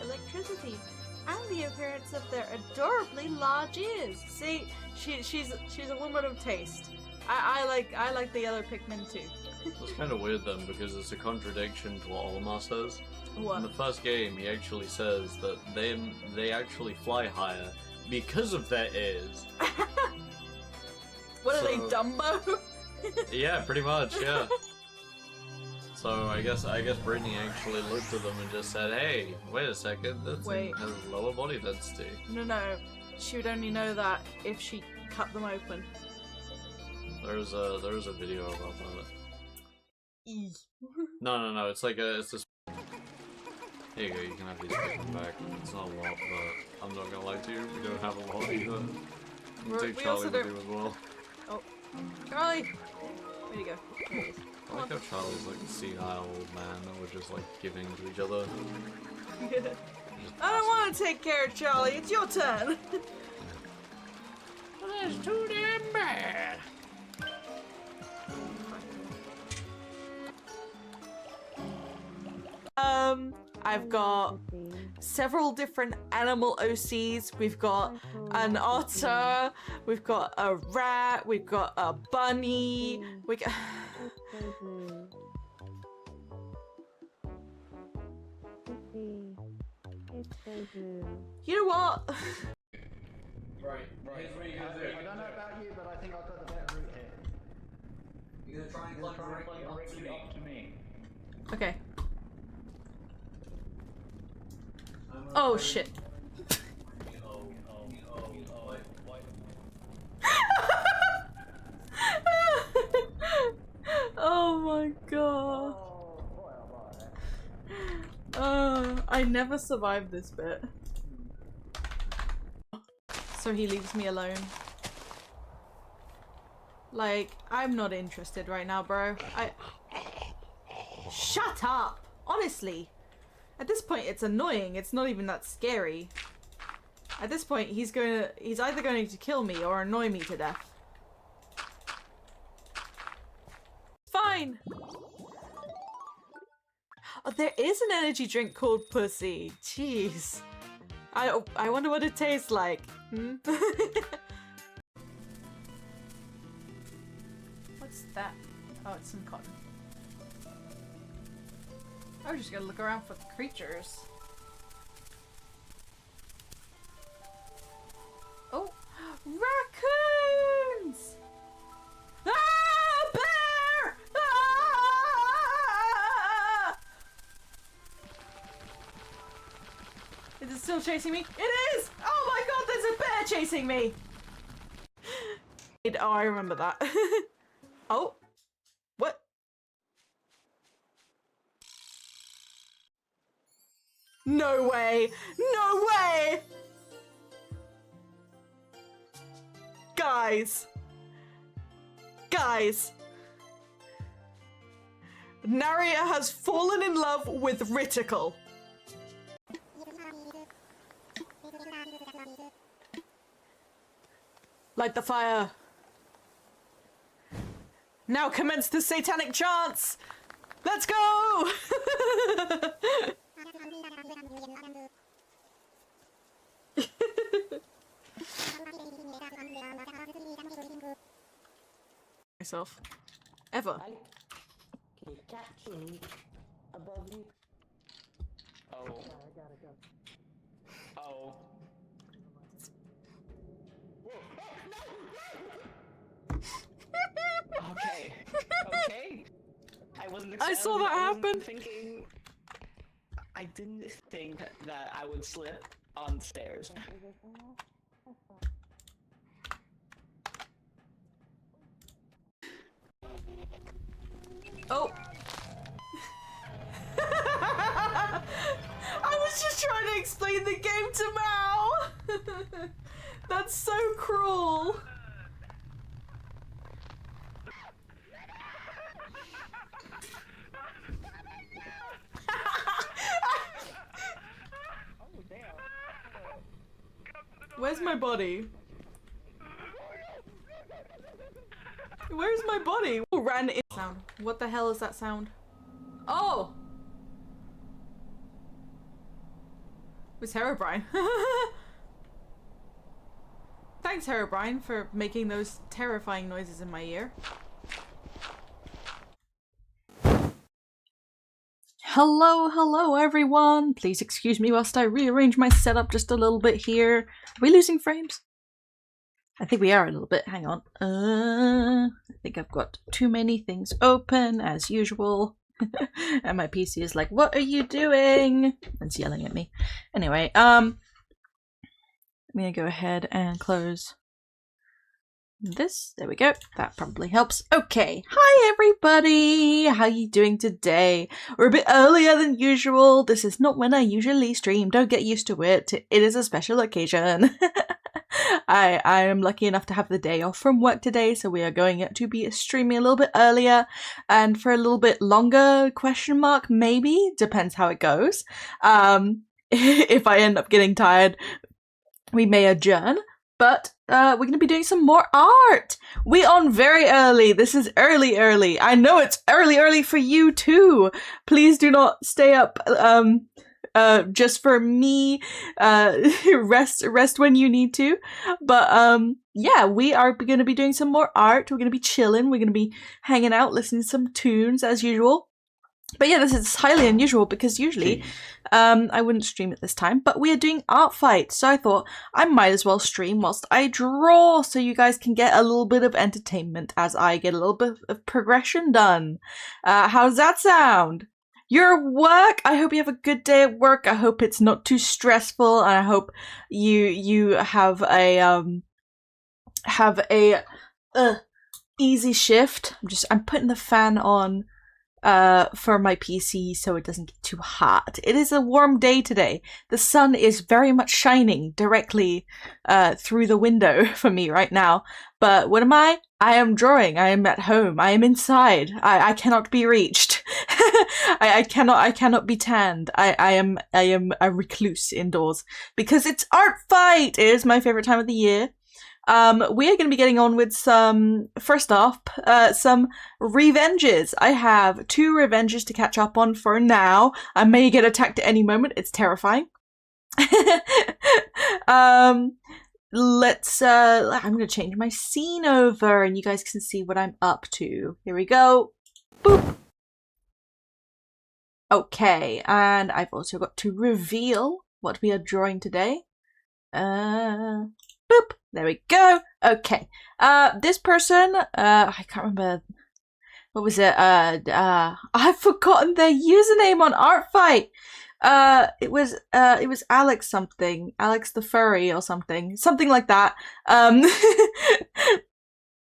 electricity, and the appearance of their adorably large ears. See, she's a woman of taste. I like the yellow Pikmin too. It's kind of weird then, because it's a contradiction to what Olimar says. What? In the first game, he actually says that they actually fly higher because of their ears. What are they, Dumbo? Yeah, pretty much, yeah. So I guess Brittany actually looked at them and just said, "Hey, wait a second, that thing has lower body density." No, she would only know that if she cut them open. There's a video about that. No, it's this. Here you go, you can have these taken back. It's not a lot, but I'm not gonna lie to you, we don't have a lot either. You take Charlie with you as well. Oh, Charlie! Where'd he go? There he is. I like how Charlie's like a senile old man that we're just like giving to each other. I don't want to take care of Charlie, it's your turn! That's too damn bad! I've got several different animal OCs. We've got an otter, we've got a rat, we've got a bunny, You know what? Right. Here's what you're gonna do. I don't know about you, but I think I've got the better route here. You're gonna try and climb directly up to me. Okay. Oh shit. Oh my god. I never survived this bit. So he leaves me alone. Like, I'm not interested right now, bro. Shut up! Honestly. At this point, it's annoying. It's not even that scary. At this point, he's either going to kill me or annoy me to death. Fine! Oh, there is an energy drink called Pussy. Jeez. I wonder what it tastes like. Hmm? What's that? Oh, it's some cotton. I was just gonna look around for creatures. Oh! Raccoons! Ah! Bear! Ah! Is it still chasing me? It is! Oh my god, there's a bear chasing me! Oh, I remember that. Oh! What? No way! No way! Guys! Guys! Naria has fallen in love with Riticle. Light the fire. Now commence the satanic chants! Let's go! Myself. Ever. Above you. Oh. Oh. Okay. Okay. I saw that happen. I didn't think that I would slip on stairs. Oh. I was just trying to explain the game to Mao. That's so cruel. Where's my body? Where's my body? Oh, ran in sound. What the hell is that sound? Oh! was Herobrine. Thanks, Herobrine, for making those terrifying noises in my ear. Hello everyone! Please excuse me whilst I rearrange my setup just a little bit here. Are we losing frames? I think we are a little bit. Hang on. I think I've got too many things open as usual. And my PC is like, what are you doing? It's yelling at me. Anyway, I'm gonna go ahead and close this. There we go. That probably helps. Okay. Hi everybody! How you doing today? We're a bit earlier than usual. This is not when I usually stream. Don't get used to it. It is a special occasion. I am lucky enough to have the day off from work today, so we are going to be streaming a little bit earlier and for a little bit longer, question mark, maybe. Depends how it goes. If I end up getting tired, we may adjourn. But we're going to be doing some more art. We on very early. This is early. I know it's early for you too. Please do not stay up just for me. Rest when you need to. But yeah, we are going to be doing some more art. We're going to be chilling. We're going to be hanging out, listening to some tunes as usual. But yeah, this is highly unusual because usually I wouldn't stream at this time, but we are doing ArtFight, so I thought I might as well stream whilst I draw so you guys can get a little bit of entertainment as I get a little bit of progression done. How does that sound? Your work, I hope you have a good day at work. I hope it's not too stressful, and I hope you have a easy shift. I'm putting the fan on for my PC so it doesn't get too hot. It is a warm day today. The sun is very much shining directly through the window for me right now. But what am I? I am drawing. I am at home. I am inside. I cannot be reached. I cannot be tanned. I am a recluse indoors because it's ArtFight. It is my favorite time of the year. We are going to be getting on with some revenges. I have 2 revenges to catch up on for now. I may get attacked at any moment. It's terrifying. I'm going to change my scene over and you guys can see what I'm up to. Here we go. Boop. Okay, and I've also got to reveal what we are drawing today. Boop. There we go. Okay. This person, I can't remember. What was it? I've forgotten their username on ArtFight. It was Alex something. Alex the Furry or something. Something like that.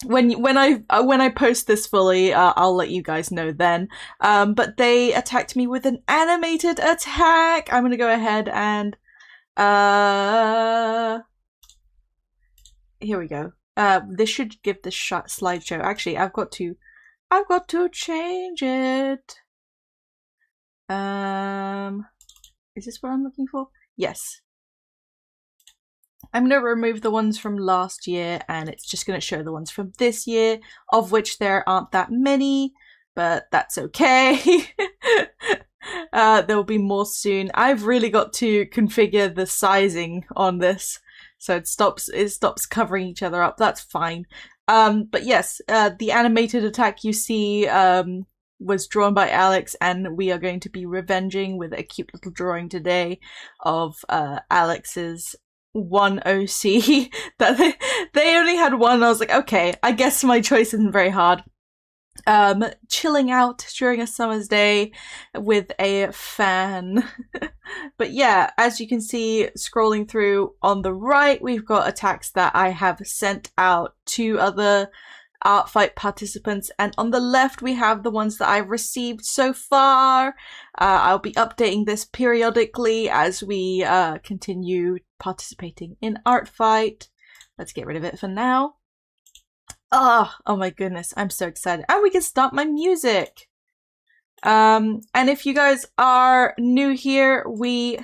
When I post this fully, I'll let you guys know then. But they attacked me with an animated attack. I'm gonna go ahead and here we go. This should give this slideshow. Actually, I've got to change it. Is this what I'm looking for? Yes. I'm gonna remove the ones from last year, and it's just gonna show the ones from this year, of which there aren't that many, but that's okay. There will be more soon. I've really got to configure the sizing on this. So it stops covering each other up. That's fine. But yes, the animated attack you see was drawn by Alex, and we are going to be revenging with a cute little drawing today of Alex's one OC. That they only had one. I was like, okay, I guess my choice isn't very hard. Chilling out during a summer's day with a fan. But yeah, as you can see, scrolling through on the right, we've got attacks that I have sent out to other ArtFight participants, and on the left we have the ones that I've received so far. I'll be updating this periodically as we continue participating in ArtFight. Let's get rid of it for now. Oh my goodness, I'm so excited. And we can start my music. And if you guys are new here, we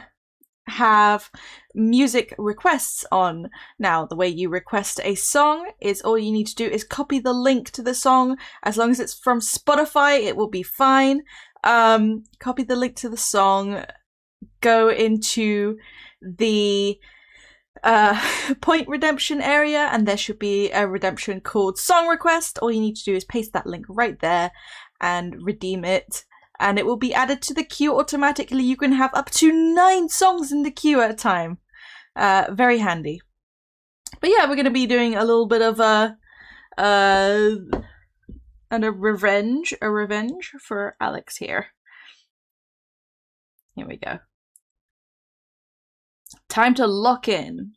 have music requests on. Now, the way you request a song is all you need to do is copy the link to the song. As long as it's from Spotify, it will be fine. Copy the link to the song, go into the point redemption area, and there should be a redemption called Song Request. All you need to do is paste that link right there and redeem it, and it will be added to the queue automatically. You can have up to 9 songs in the queue at a time. Very handy. But yeah, we're going to be doing a little bit of a revenge for Alex here. Here we go. Time to lock in.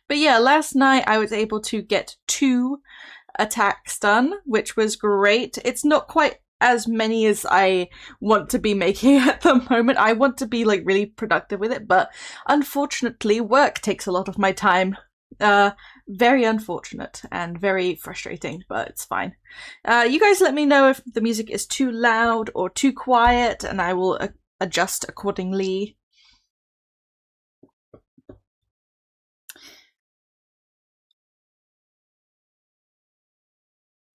But yeah, last night I was able to get 2 attacks done, which was great. It's not quite as many as I want to be making at the moment. I want to be like really productive with it, but unfortunately work takes a lot of my time. Very unfortunate and very frustrating, but it's fine. You guys let me know if the music is too loud or too quiet, and I will adjust accordingly.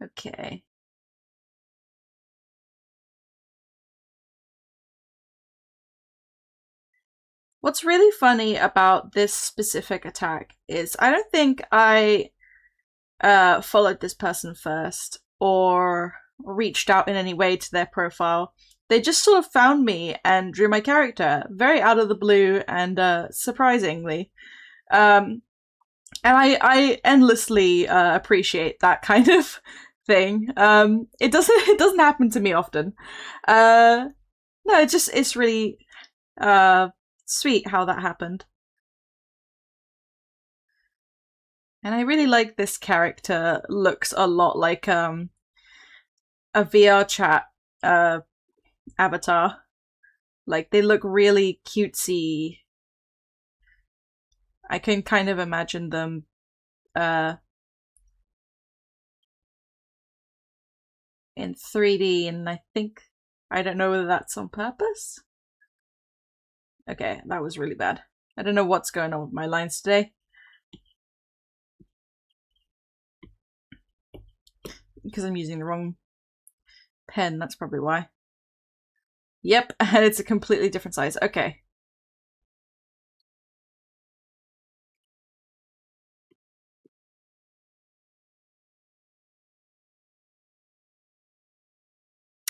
Okay. What's really funny about this specific attack is I don't think I followed this person first or reached out in any way to their profile. They just sort of found me and drew my character very out of the blue and surprisingly. And I endlessly appreciate that kind of thing. It doesn't happen to me often. No, it's really sweet how that happened. And I really like this character. Looks a lot like a VR chat avatar. Like, they look really cutesy. I can kind of imagine them in 3D, and I don't know whether that's on purpose. Okay, that was really bad. I don't know what's going on with my lines today. Because I'm using the wrong pen, that's probably why. Yep, and it's a completely different size. Okay.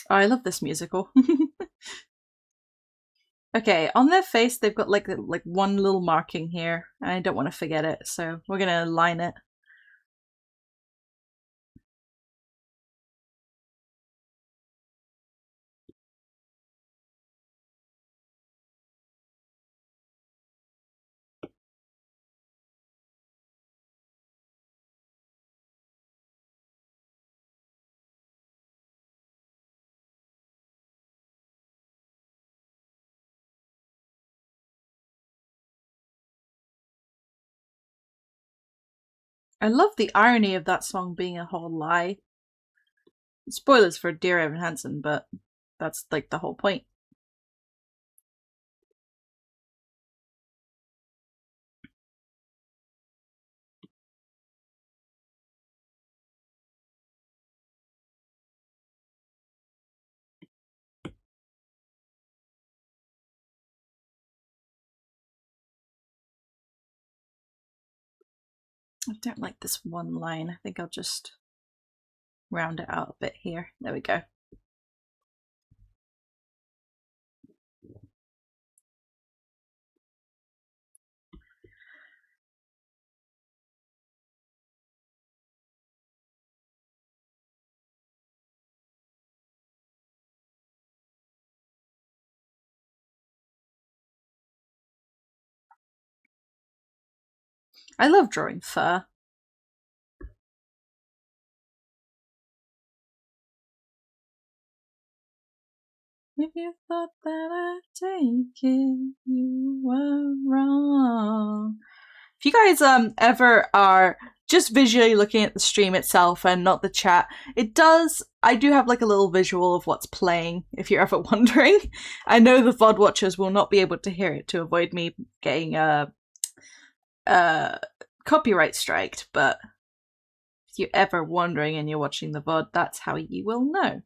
Oh, I love this musical. Okay, on their face they've got like one little marking here, and I don't want to forget it, so we're gonna line it. I love the irony of that song being a whole lie. Spoilers for Dear Evan Hansen, but that's like the whole point. I don't like this one line. I think I'll just round it out a bit here. There we go. I love drawing fur. If you thought that I'd take it, you were wrong. If you guys ever are just visually looking at the stream itself and not the chat, I do have like a little visual of what's playing, if you're ever wondering. I know the VOD watchers will not be able to hear it to avoid me getting copyright striked, but if you're ever wondering and you're watching the VOD, that's how you will know.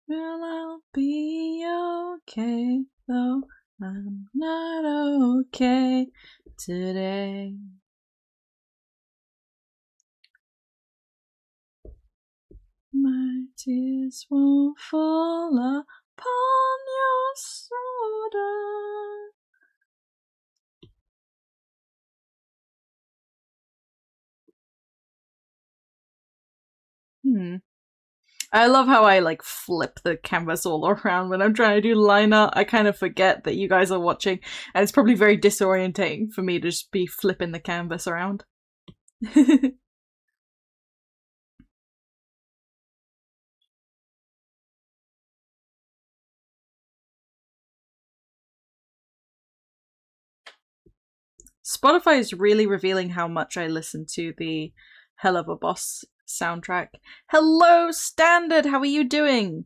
Well, I'll be okay, though I'm not okay today. My tears won't fall upon your shoulder. I love how I like flip the canvas all around when I'm trying to do line art. I kind of forget that you guys are watching, and it's probably very disorientating for me to just be flipping the canvas around. Spotify is really revealing how much I listen to the Hell of a Boss soundtrack. Hello, Standard! How are you doing?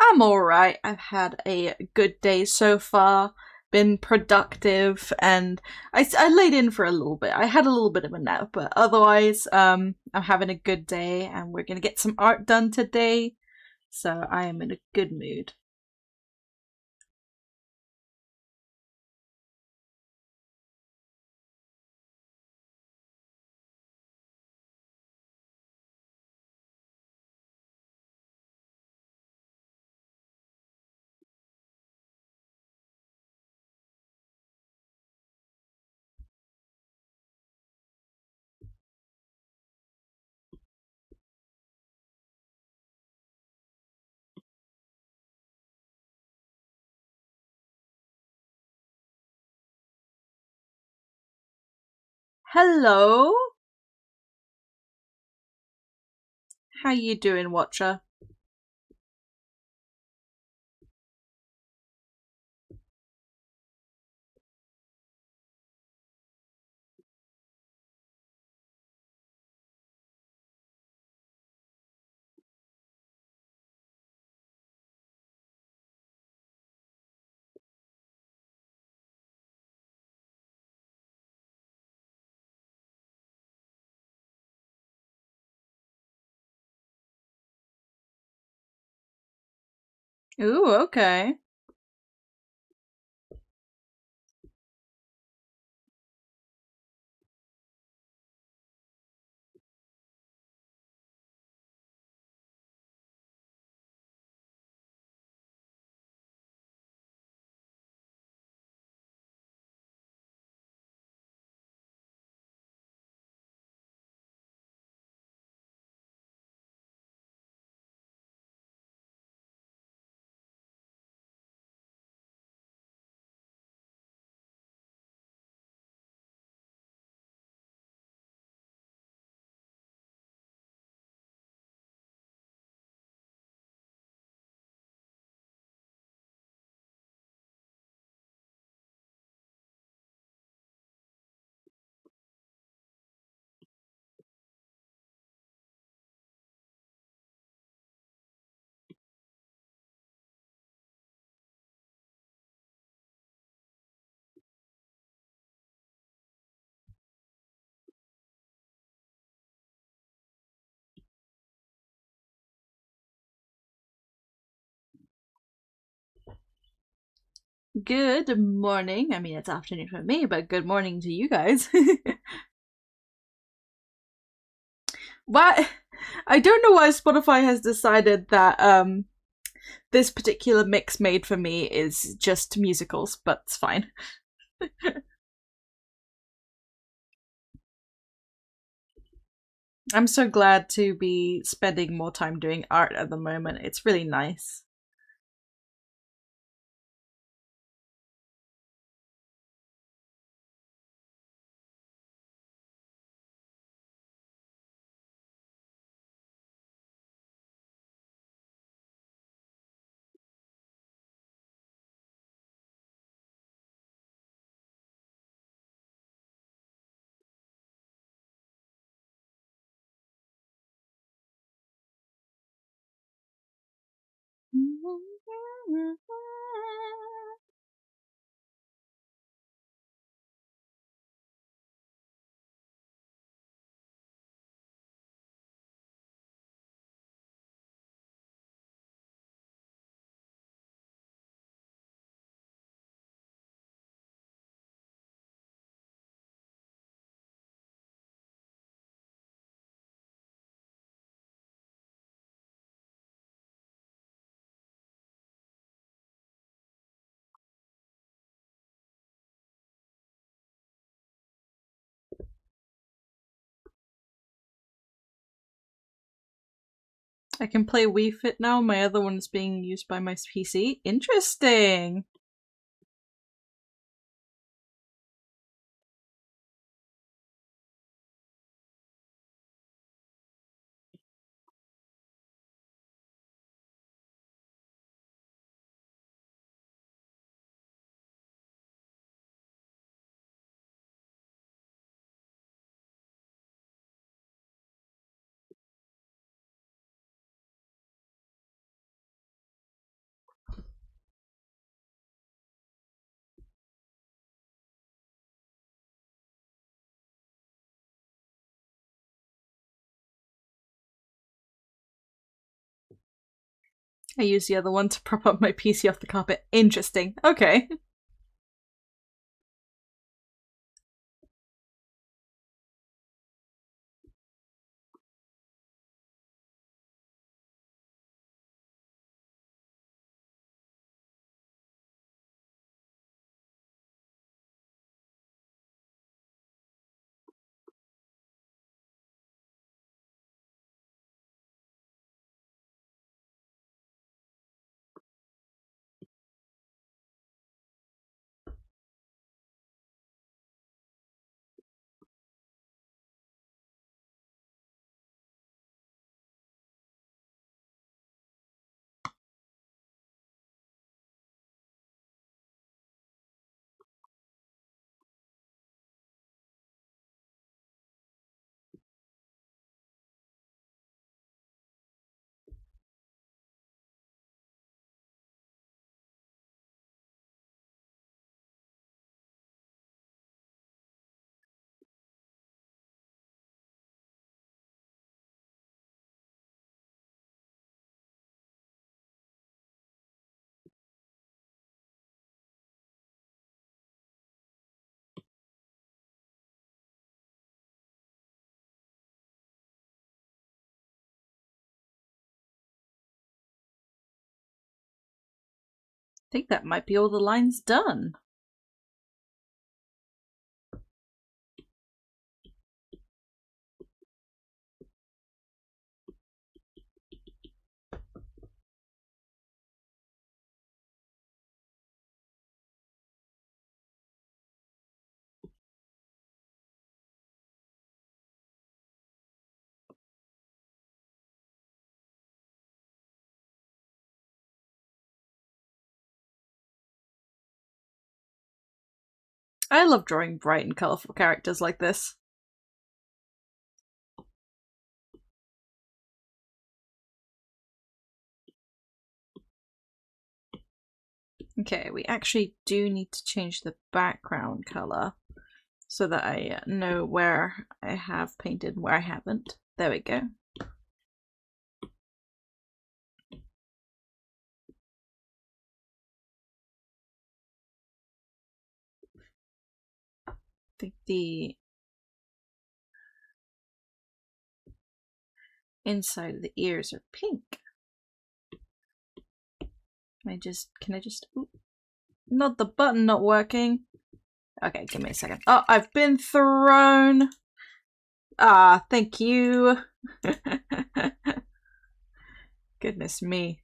I'm alright. I've had a good day so far, been productive, and I laid in for a little bit. I had a little bit of a nap, but otherwise, I'm having a good day, and we're gonna get some art done today, so I am in a good mood. Hello? How you doing, Watcher? Ooh, okay. Good morning. I mean, it's afternoon for me, but good morning to you guys. Why? I don't know why Spotify has decided that this particular mix made for me is just musicals, but it's fine. I'm so glad to be spending more time doing art at the moment. It's really nice. I can play Wii Fit now. My other one is being used by my PC. Interesting. I use the other one to prop up my PC off the carpet. Interesting. Okay. I think that might be all the lines done. I love drawing bright and colourful characters like this. Okay, we actually do need to change the background colour so that I know where I have painted and where I haven't. There we go. I think the inside of the ears are pink. Can I just, ooh, not the button not working. Okay, give me a second. Oh, I've been thrown. Ah, thank you. Goodness me.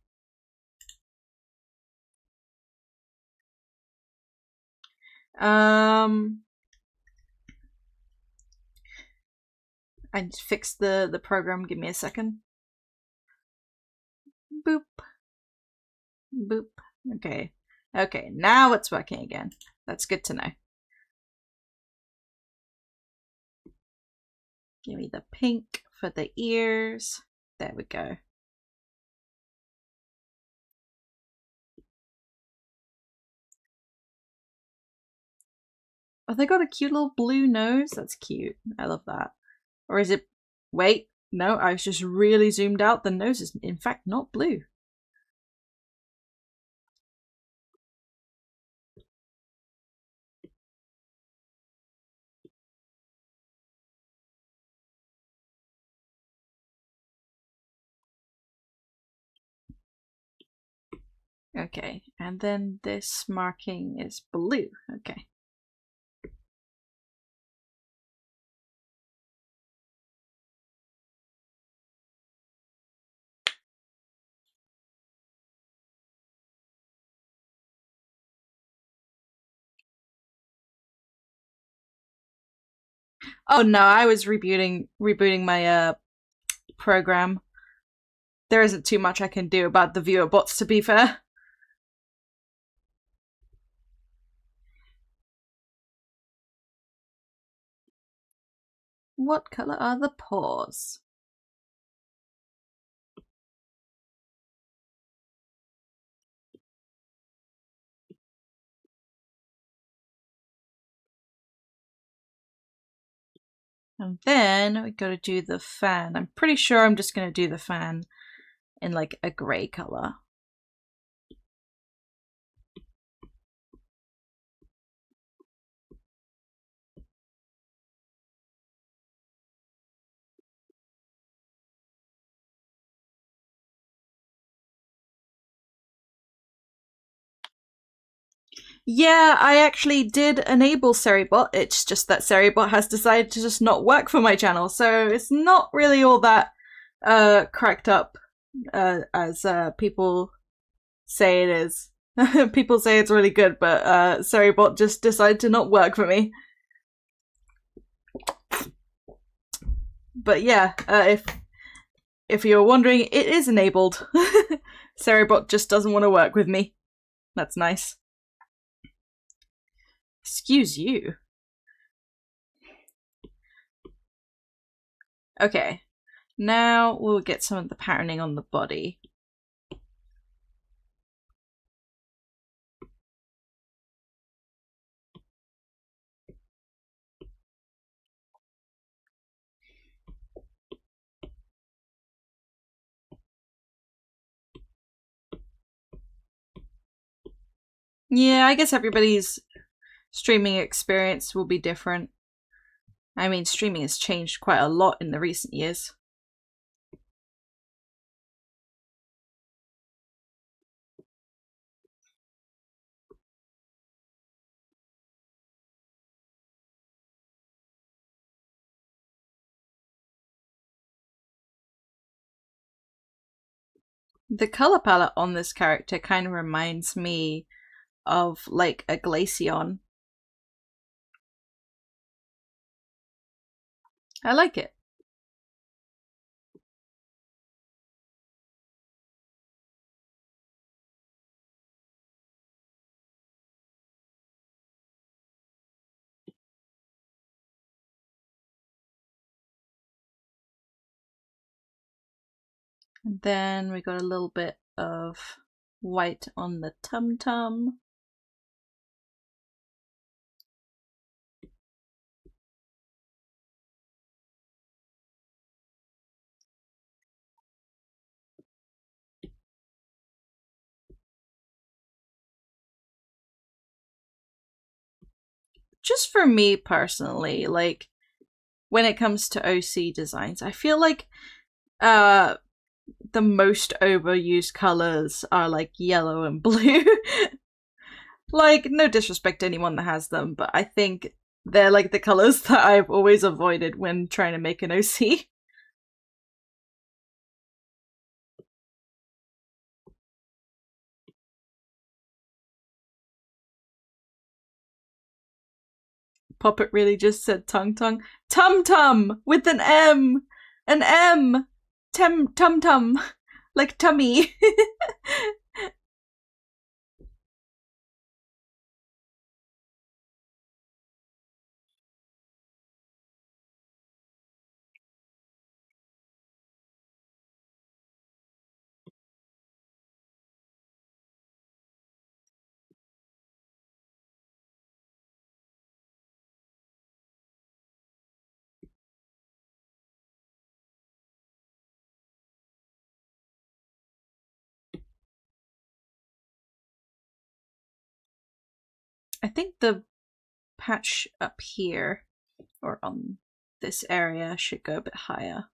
I need to fix the program. Give me a second. Boop. Boop. Okay. Okay, now it's working again. That's good to know. Give me the pink for the ears. There we go. Oh, they got a cute little blue nose. That's cute. I love that. Or is it... Wait, no, I was just really zoomed out. The nose is in fact not blue. Okay, and then this marking is blue. Okay. Oh no, I was rebooting my program. There isn't too much I can do about the viewer bots, to be fair. What color are the paws? And then we gotta do the fan. I'm pretty sure I'm just gonna do the fan in like a grey color. Yeah, I actually did enable Seribot. It's just that Seribot has decided to just not work for my channel, so it's not really all that cracked up as people say it is. People say it's really good, but Seribot just decided to not work for me. But yeah, if you're wondering, it is enabled. Seribot just doesn't want to work with me. That's nice. Excuse you. Okay, now we'll get some of the patterning on the body. Yeah, I guess everybody's streaming experience will be different. I mean, streaming has changed quite a lot in the recent years. The color palette on this character kind of reminds me of like a Glaceon. I like it. And then we got a little bit of white on the tum-tum. Just for me personally, like when it comes to OC designs, I feel like the most overused colors are like yellow and blue. Like, no disrespect to anyone that has them, but I think they're like the colors that I've always avoided when trying to make an OC. Puppet really just said tongue tongue. Tum tum with an M. An M. Tum tum. Like tummy. I think the patch up here, or on this area, should go a bit higher.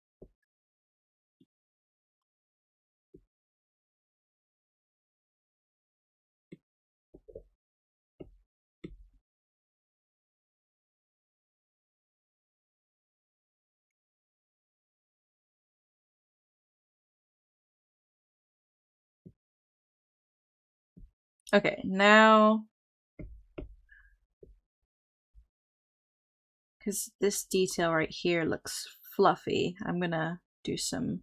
Okay, now, because this detail right here looks fluffy, I'm gonna do some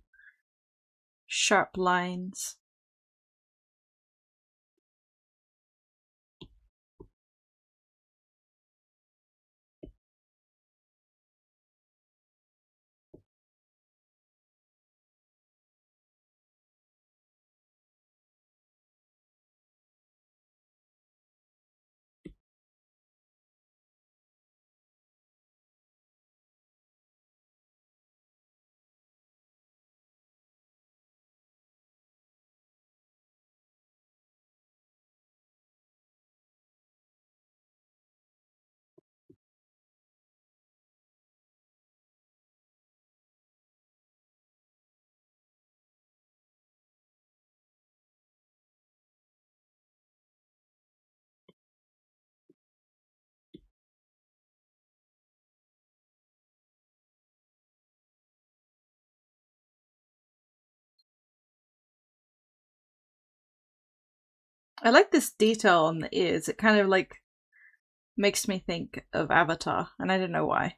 sharp lines. I like this detail on the ears. It kind of like makes me think of Avatar, and I don't know why.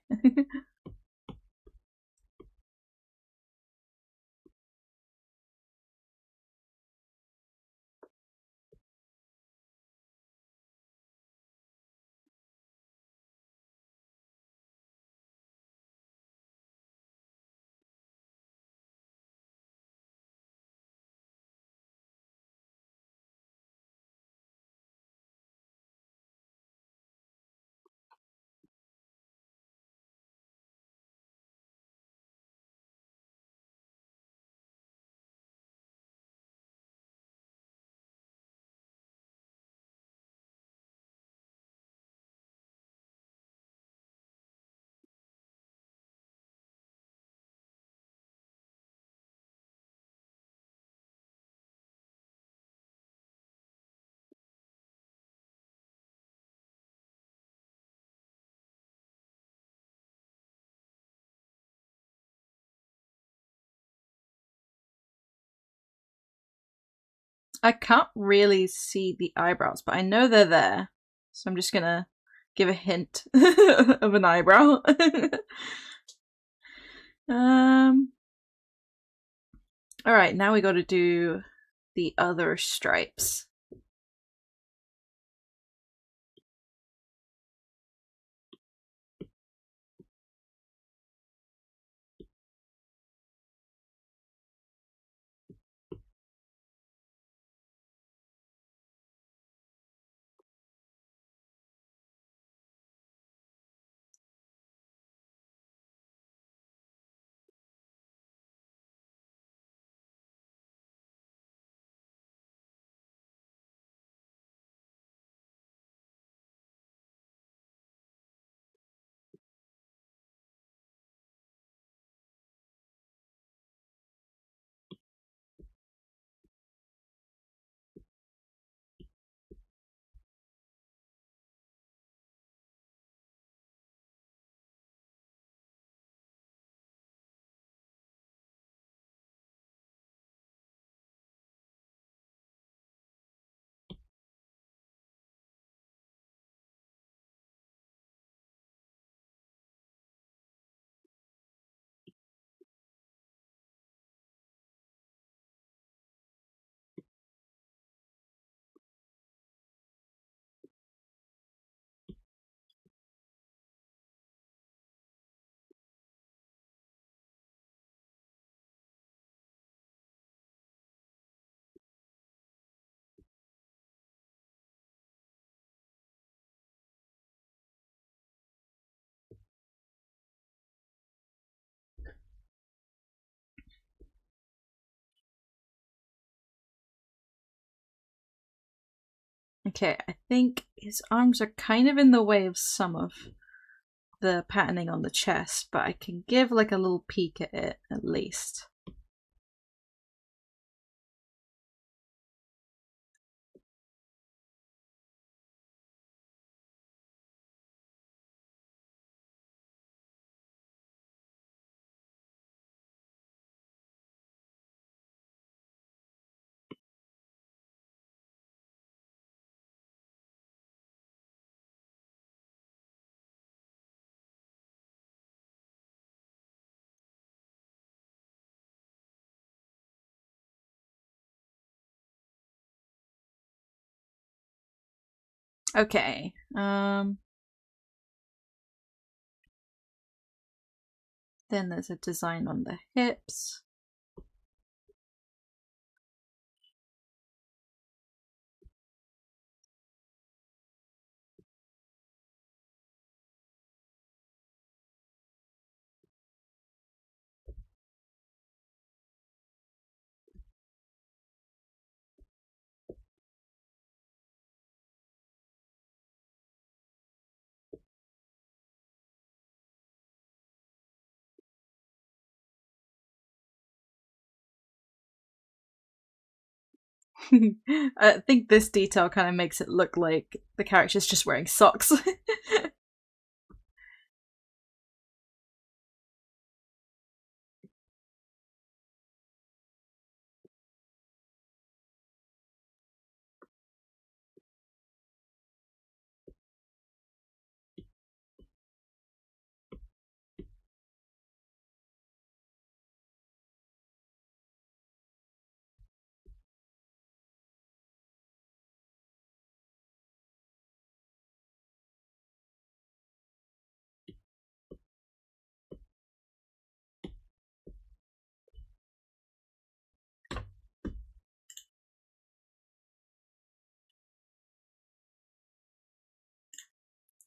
I can't really see the eyebrows, but I know they're there. So I'm just gonna give a hint of an eyebrow. Alright, now we gotta do the other stripes. Okay, I think his arms are kind of in the way of some of the patterning on the chest, but I can give like a little peek at it at least. Okay. Then there's a design on the hips. I think this detail kind of makes it look like the character's just wearing socks.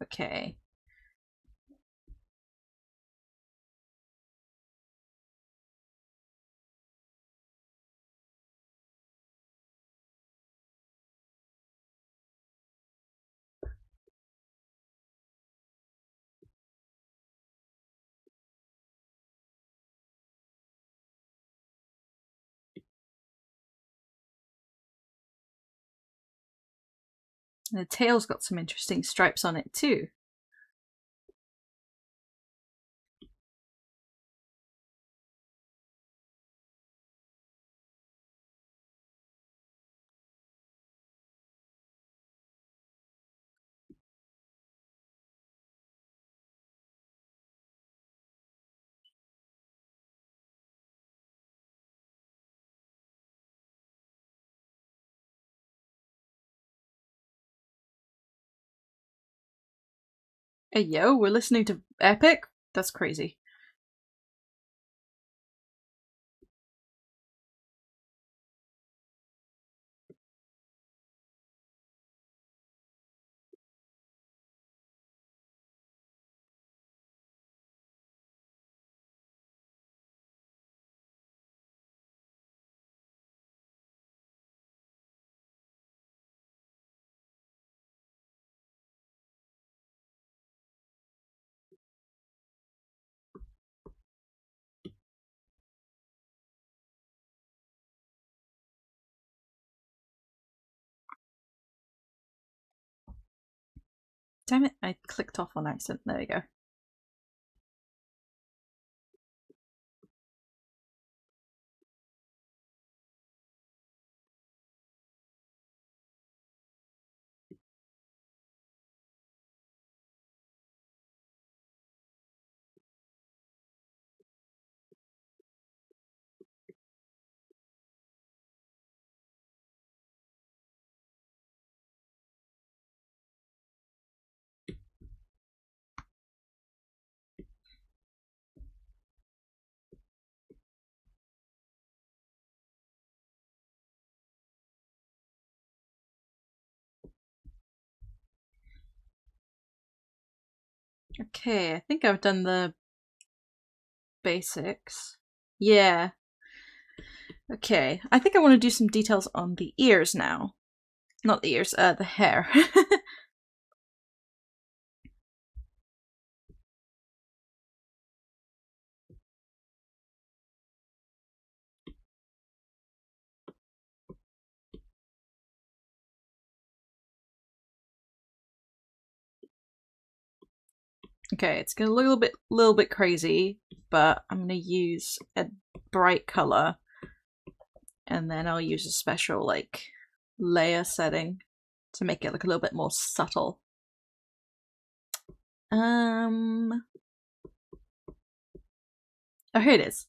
Okay. The tail's got some interesting stripes on it too. Hey yo, we're listening to Epic? That's crazy. Damn it, I clicked off on accident. There we go. Okay, I think I've done the basics. Yeah. Okay, I think I want to do some details on the ears now. Not the ears, the hair. Okay, it's gonna look a little bit crazy, but I'm gonna use a bright color, and then I'll use a special like layer setting to make it look a little bit more subtle. Oh, here it is.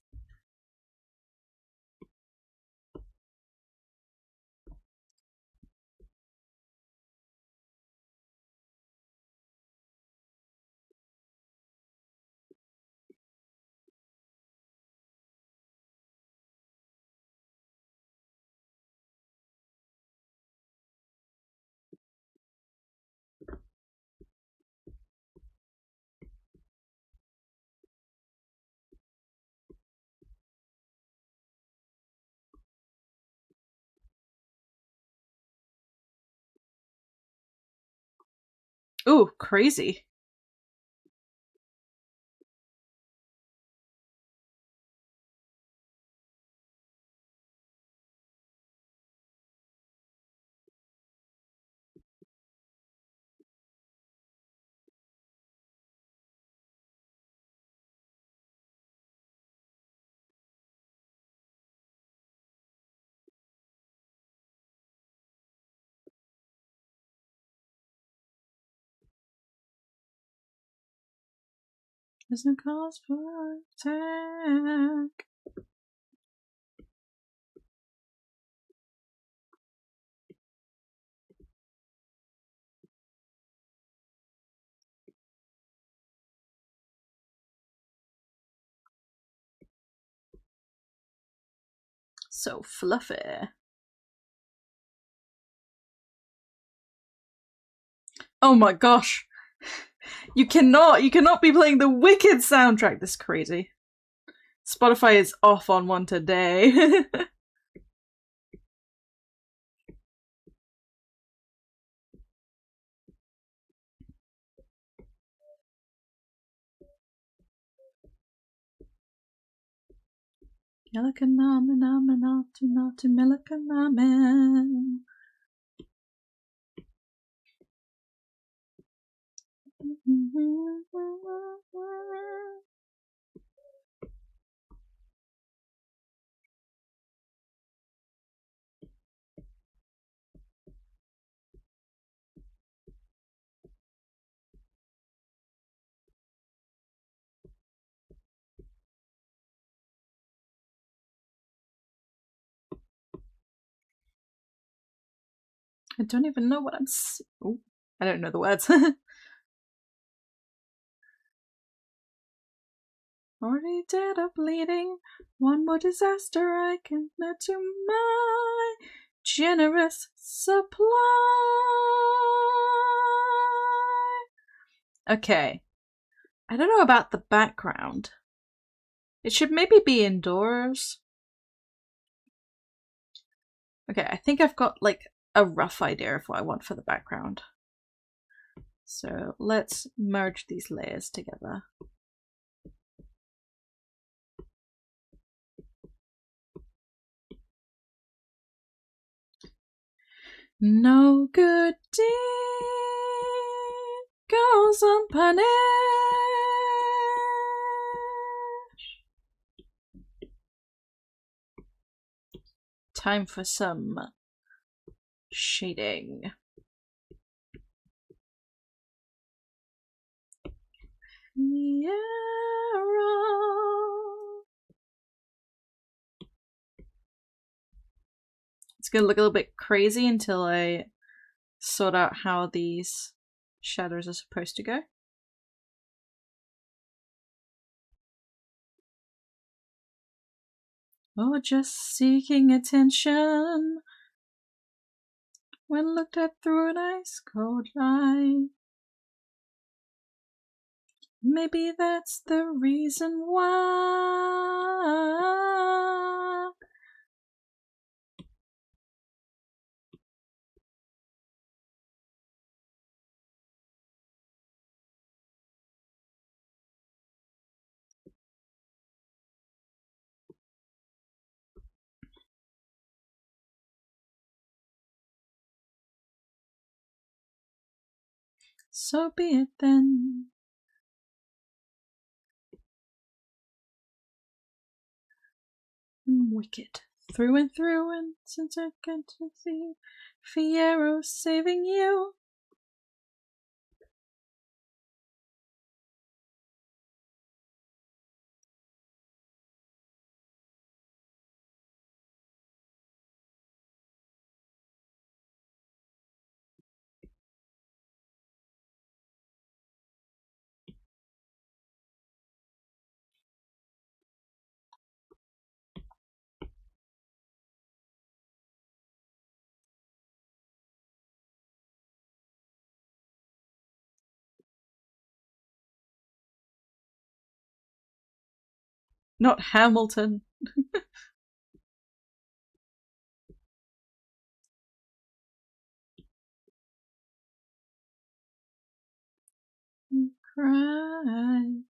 Ooh, crazy. There's no cause for attack. So fluffy. Oh my gosh. You cannot be playing the Wicked soundtrack. This is crazy. Spotify is off on one today. I don't even know what I'm oh, I don't know the words. Already dead or bleeding. One more disaster I can add to my generous supply. Okay. I don't know about the background. It should maybe be indoors. Okay, I think I've got like a rough idea of what I want for the background. So let's merge these layers together. No good deed goes unpunished. Time for some shading. Yeah. It's gonna look a little bit crazy until I sort out how these shadows are supposed to go. Or just seeking attention when looked at through an ice cold eye. Maybe that's the reason why So be it then. I'm wicked through and through, and since I can't see Fierro saving you. Not Hamilton. Cry.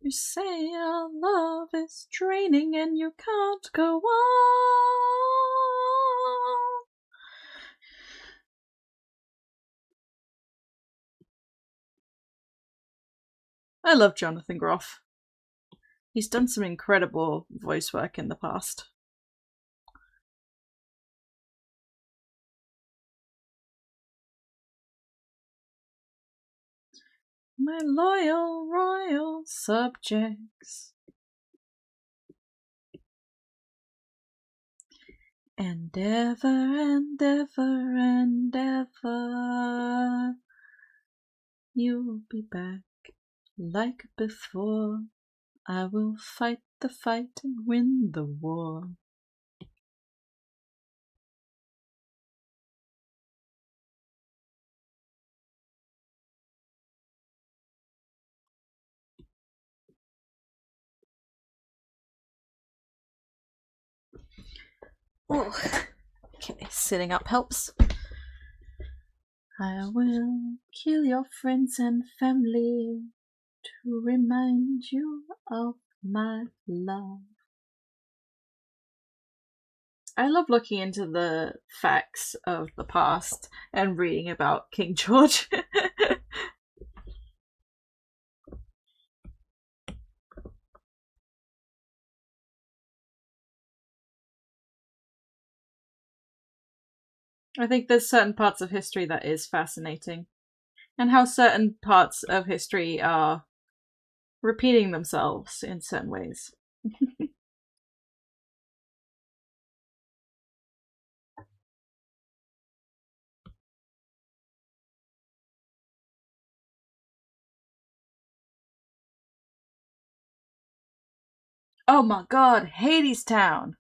You say our love is draining and you can't go on. I love Jonathan Groff. He's done some incredible voice work in the past. My loyal royal subjects. And ever and ever and ever you'll be back like before. I will fight the fight and win the war. Oh, okay, sitting up helps. I will kill your friends and family to remind you of my love. I love looking into the facts of the past and reading about King George. I think there's certain parts of history that is fascinating, and how certain parts of history are repeating themselves in certain ways. Oh my god, Hades Town!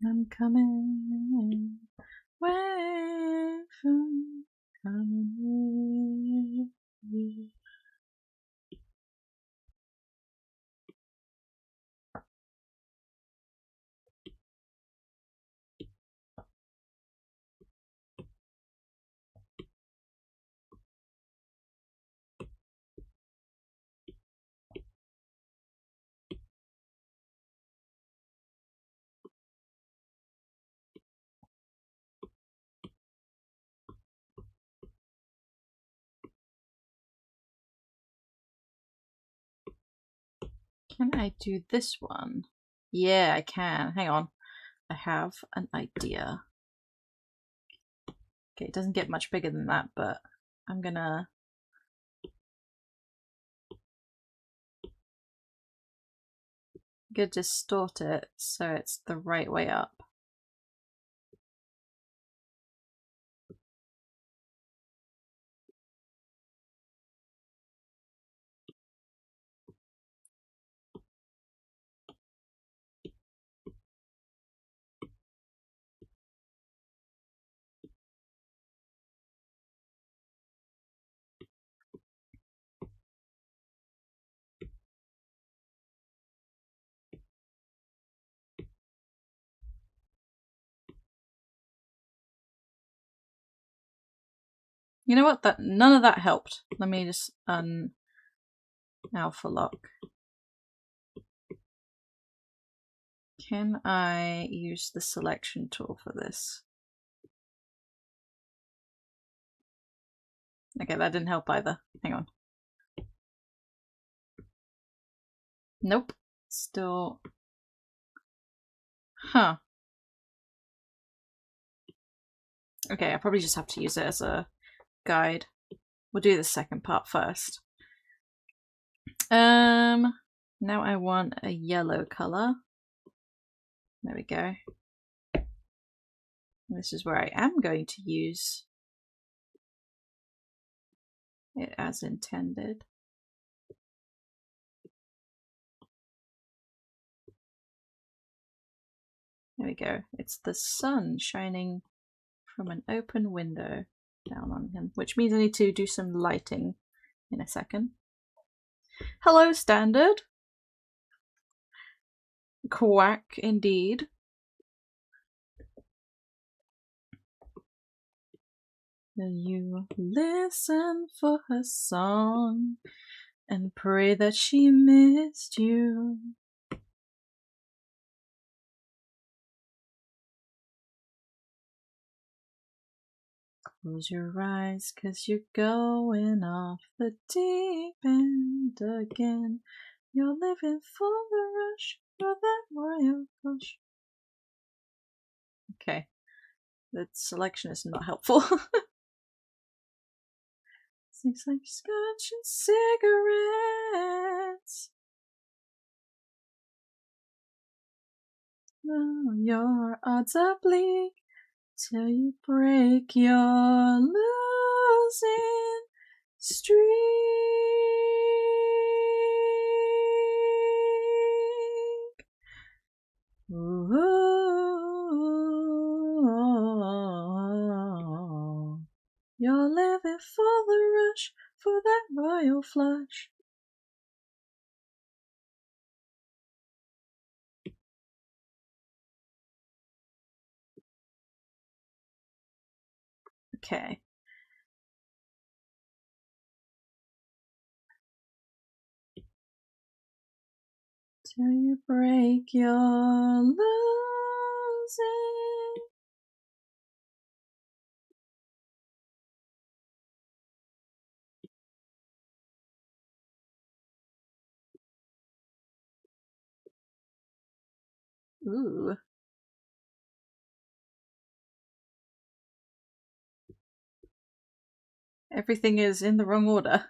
I'm coming away from coming with you. Can I do this one? Yeah, I can. Hang on. I have an idea. Okay, it doesn't get much bigger than that, but I'm gonna distort it so it's the right way up. You know what? None of that helped. Let me just alpha lock. Can I use the selection tool for this? Okay, that didn't help either. Hang on. Nope. Still. Huh. Okay, I probably just have to use it as a guide. We'll do the second part first. Now I want a yellow color. There we go. This is where I am going to use it as intended. There we go. It's the sun shining from an open window down on him, which means I need to do some lighting in a second. Hello, Standard. Quack, indeed. Will you listen for her song and pray that she missed you? Close your eyes, 'cause you're going off the deep end again. You're living for the rush, for that royal flush. Okay, the selection is not helpful. Seems like scotch and cigarettes. Oh, your odds are bleak till you break your losing streak. Ooh, you're living for the rush, for that royal flush. Okay. Till you break your losing. Ooh. Everything is in the wrong order.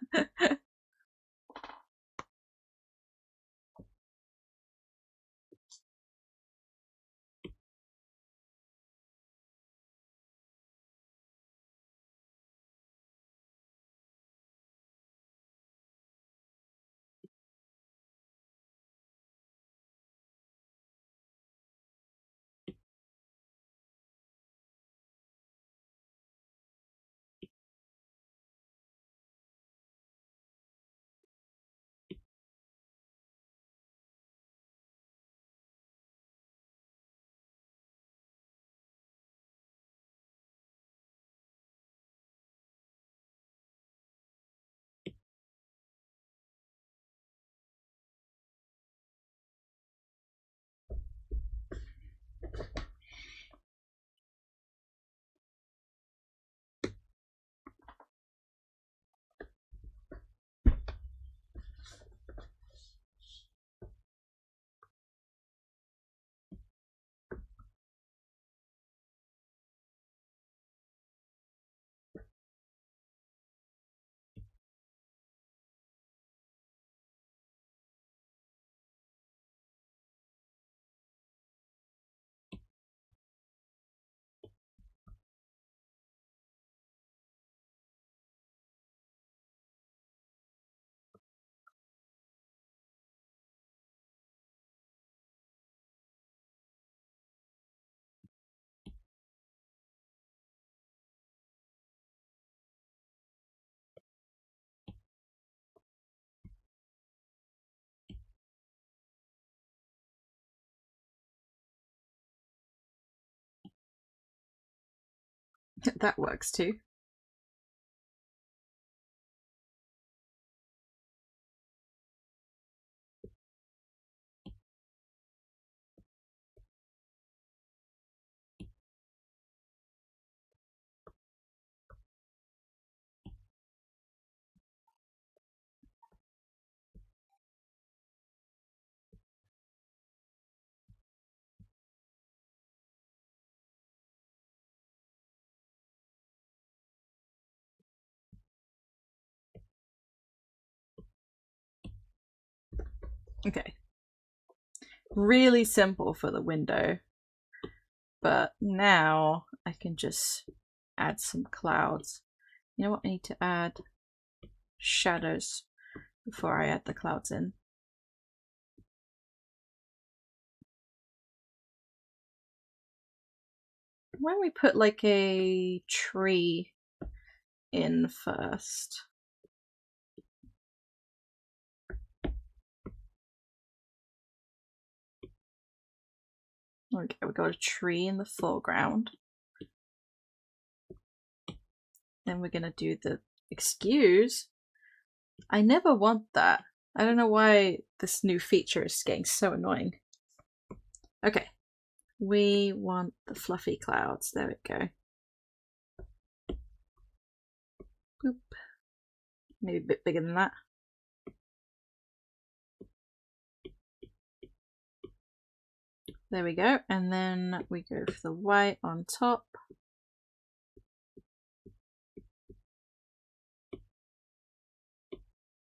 That works too. Okay. Really simple for the window. But now I can just add some clouds. You know what? I need to add shadows before I add the clouds in. Why don't we put like a tree in first? Okay, we got a tree in the foreground. Then we're gonna do the excuse. I never want that. I don't know why this new feature is getting so annoying. Okay, we want the fluffy clouds. There we go. Boop. Maybe a bit bigger than that. There we go. And then we go for the white on top.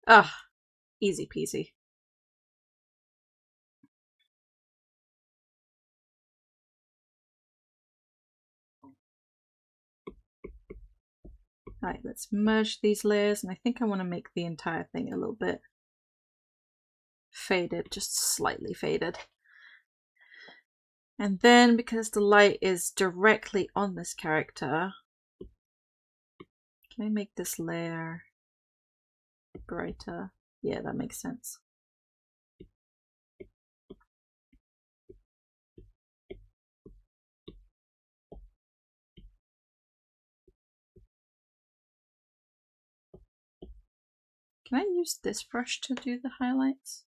Ah, easy peasy. Right, let's merge these layers, and I think I want to make the entire thing a little bit faded, just slightly faded. And then because the light is directly on this character, can I make this layer brighter? Yeah, that makes sense. Can I use this brush to do the highlights?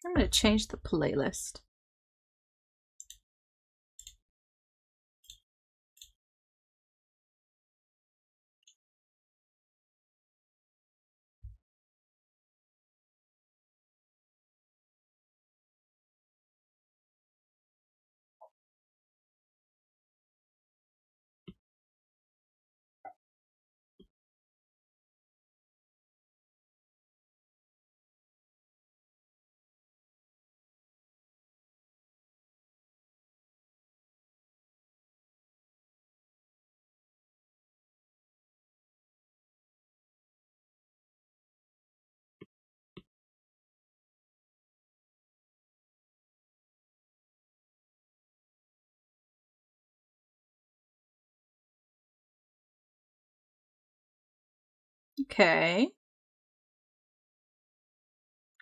I'm going to change the playlist. Okay.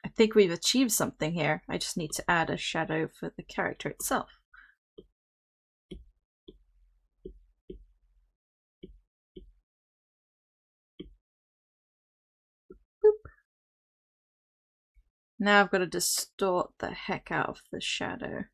I think we've achieved something here. I just need to add a shadow for the character itself. Boop. Now I've got to distort the heck out of the shadow.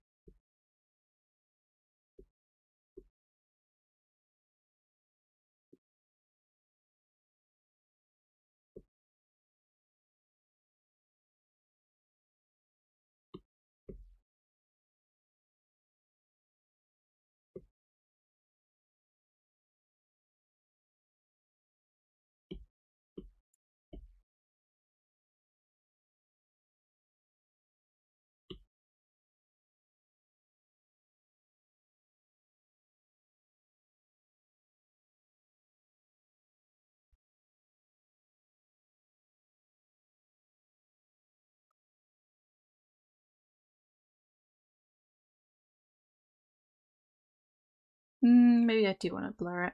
Maybe I do want to blur it.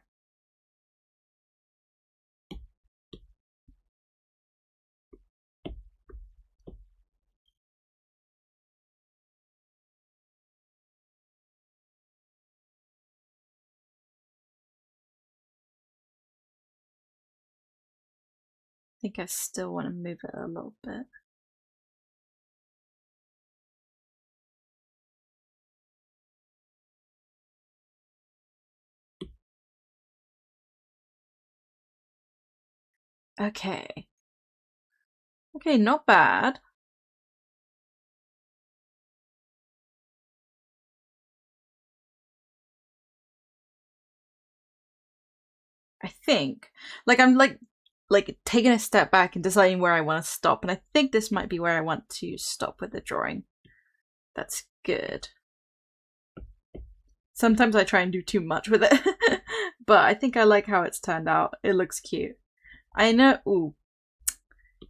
I think I still want to move it a little bit. Okay. Okay, not bad. I think. Like, I'm like taking a step back and deciding where I want to stop, and I think this might be where I want to stop with the drawing. That's good. Sometimes I try and do too much with it, but I think I like how it's turned out. It looks cute. I know. Ooh,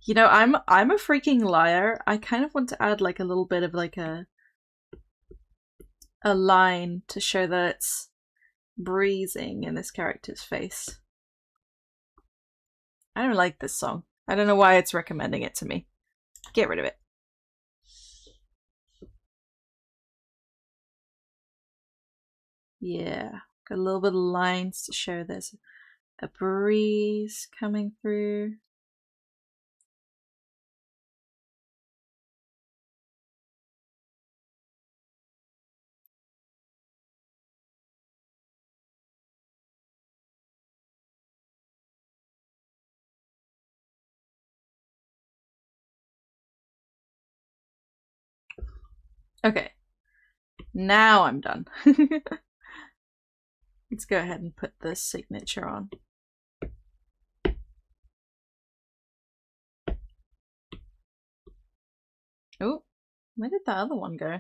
you know, I'm a freaking liar. I kind of want to add like a little bit of like a line to show that it's breathing in this character's face. I don't like this song. I don't know why it's recommending it to me. Get rid of it. Yeah, got a little bit of lines to show there's a breeze coming through. Okay, now I'm done. Let's go ahead and put the signature on. Oh, where did the other one go?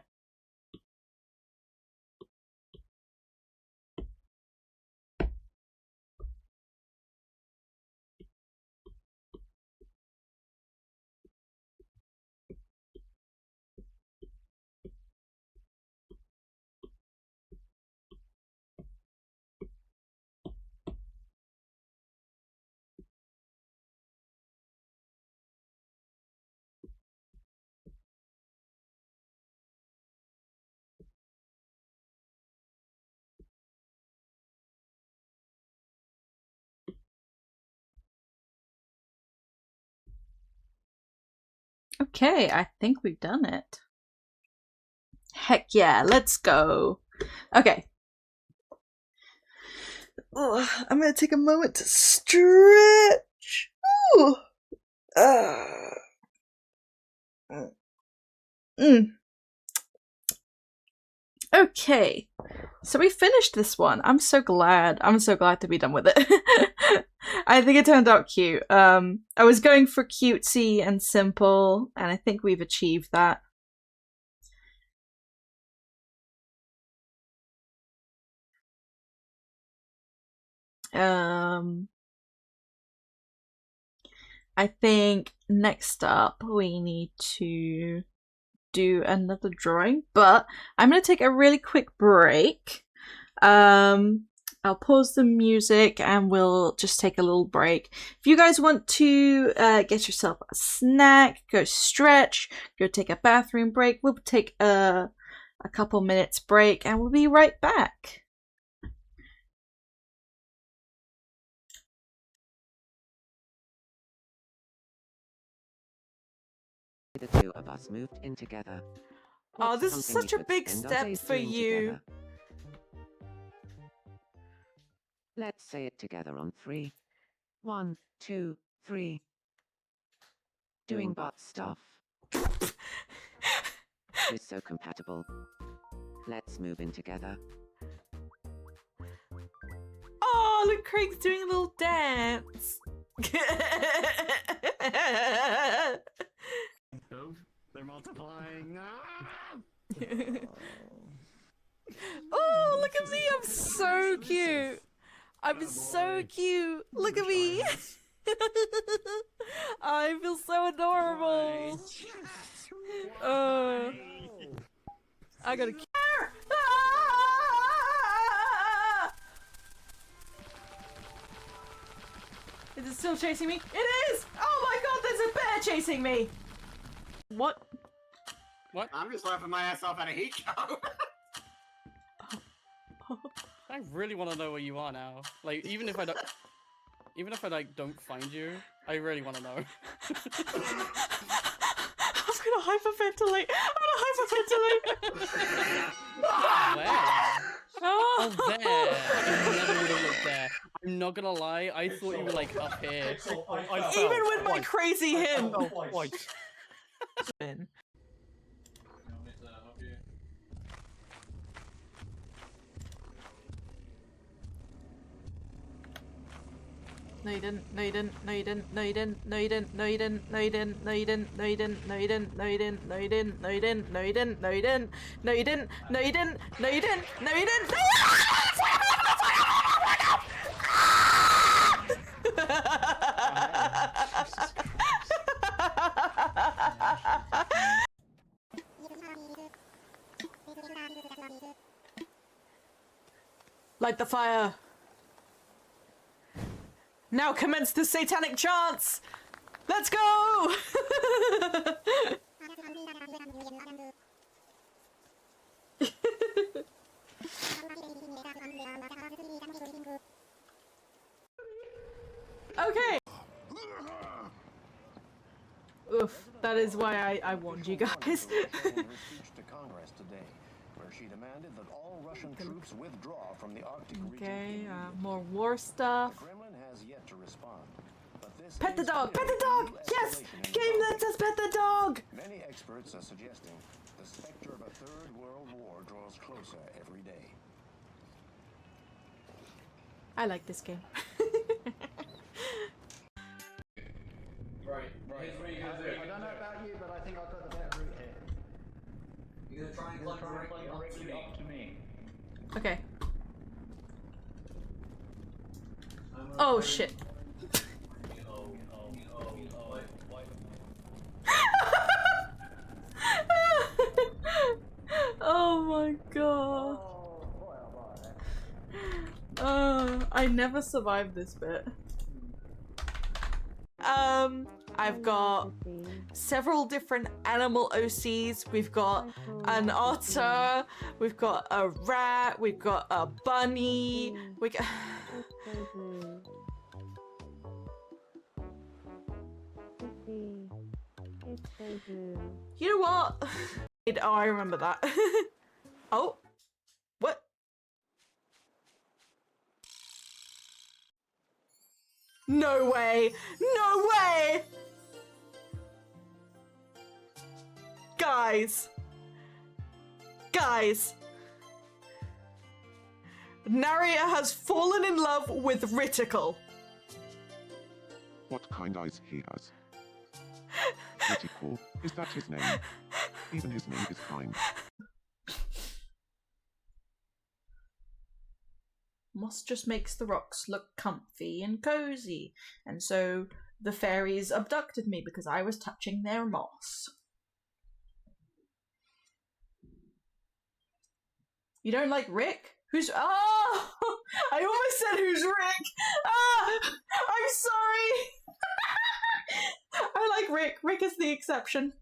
Okay, I think we've done it. Heck yeah, let's go. Okay. Oh, I'm gonna take a moment to stretch. Ooh. Okay, so we finished this one. I'm so glad. I'm so glad to be done with it. I think it turned out cute. I was going for cutesy and simple, and I think we've achieved that. I think next up we need to do another drawing, but I'm gonna take a really quick break. I'll pause the music and we'll just take a little break. If you guys want to get yourself a snack, go stretch, go take a bathroom break, we'll take a couple minutes break and we'll be right back. The two of us moved in together. Oh, What's this is something such we a could big spend our step days for doing you. together? Let's say it together on 3. 1, 2, 3. Doing butt stuff. We're so compatible. Let's move in together. Oh, look, Craig's doing a little dance. They're multiplying. Oh, look at me. I'm so cute. I'm so cute. Look at me. I feel so adorable. I gotta. Is it still chasing me? It is! Oh my god, there's a bear chasing me! What? What? I'm just laughing my ass off at a heat show. I really want to know where you are now. Like, even if I like don't find you, I really want to know. I'm gonna hyperventilate. Where? Oh, there. I never would have looked there. I'm not gonna lie. I thought you were like up here. Even with my crazy hint. Spin. No you didn't, no you didn't, no you didn't, no you didn't, no you didn't, no you didn't, no you didn't, no you didn't, no you didn't, no you didn't, no you didn't, no you didn't, no you didn't, no you didn't, no you didn't, no you didn't, no you didn't, no you didn't, no you didn't, Light the fire. Now commence the satanic chants! Let's go! Okay. Oof, that is why I warned you guys. Speech to Congress today, where she demanded that all Russian troops withdraw from the Arctic Okay, region. more war stuff. The Kremlin has yet to respond, but this Pet the is dog! Pet the clearly dog! new Yes! escalation in Game the lets us pet the dog! Many experts are suggesting the specter of a third world war draws closer every day. I like this game. Right. Here's what you're gonna do. I don't know about you, but I think I've got the better route here. You're gonna try and climb directly up to me. Okay. Oh shit. Oh my god. I never survived this bit. I've got several different animal OCs. We've got an otter, we've got a rat, we've got a bunny, we got... You know what? Oh, I remember that. Oh. What? No way! No way! Guys! Guys! Naria has fallen in love with Riticle. What kind eyes he has. Pretty cool. Is that his name? Even his name is kind. Moss just makes the rocks look comfy and cozy, and so the fairies abducted me because I was touching their moss. You don't like Rick? Who's— oh! I almost said who's Rick! Ah! I'm sorry! I like Rick. Rick is the exception.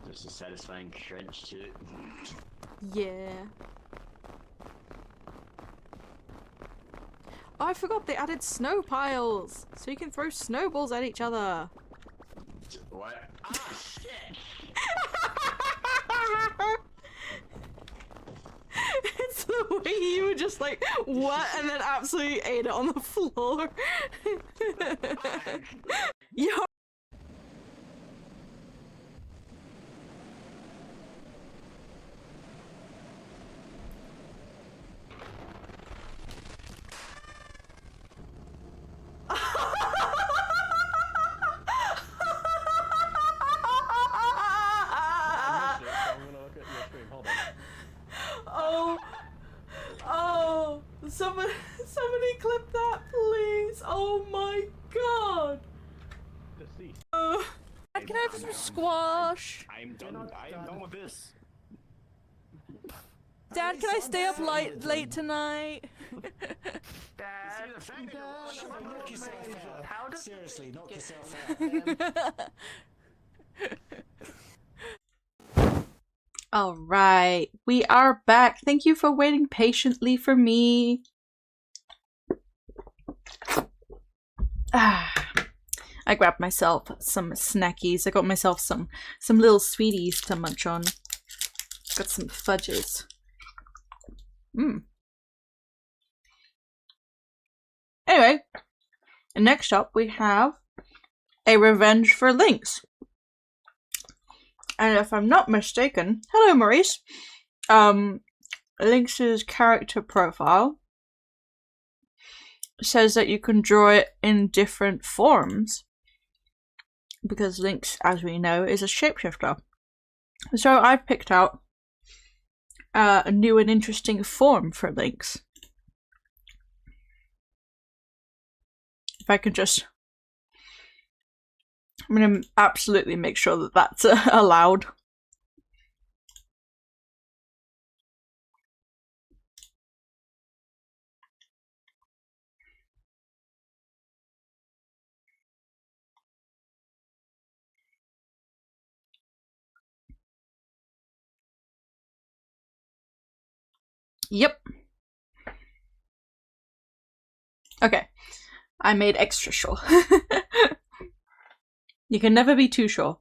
There's a satisfying crunch to it. Yeah. Oh, I forgot they added snow piles, so you can throw snowballs at each other. What? Ah, shit! It's the way you were just like, what? And then absolutely ate it on the floor. Yo. Oh, somebody clip that, please. Oh my god. Can I have some squash? I'm done with this. Dad, can I stay up late tonight? Dad, knock yourself out. How does Seriously, knock yourself out. All right, we are back. Thank you for waiting patiently for me. I grabbed myself some snackies. I got myself some little sweeties to munch on. Got some fudges. Anyway, next up we have a revenge for Lynx. And if I'm not mistaken, hello Maurice. Lynx's character profile says that you can draw it in different forms because Lynx, as we know, is a shapeshifter. So I've picked out a new and interesting form for Lynx. If I can just... I'm going to absolutely make sure that that's allowed. Yep. Okay. I made extra sure. You can never be too sure.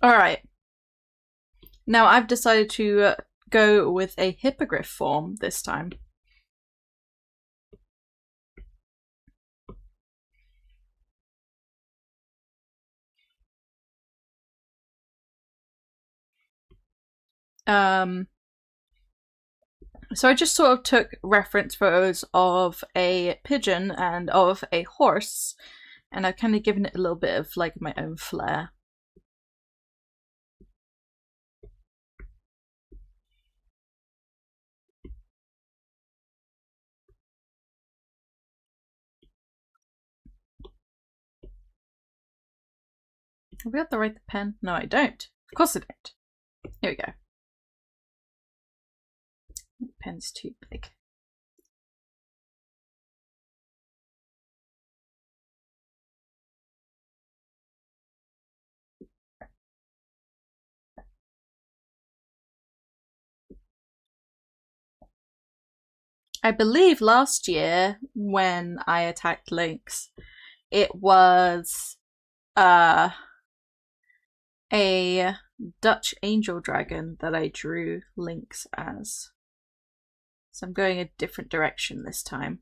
Alright. Now I've decided to go with a hippogriff form this time. So I just sort of took reference photos of a pigeon and of a horse, and I've kind of given it a little bit of like my own flair. Have we got the right pen? No, I don't. Of course I don't. Here we go. The pen's too big. I believe last year when I attacked Lynx, it was a Dutch angel dragon that I drew Lynx as. So I'm going a different direction this time.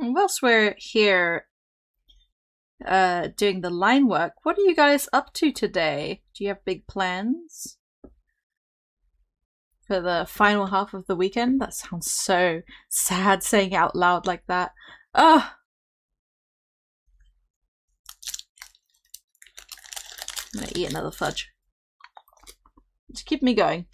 And whilst we're here doing the line work, what are you guys up to today? Do you have big plans for the final half of the weekend? That sounds so sad saying it out loud like that. Ugh! I'm gonna eat another fudge. Just keep me going.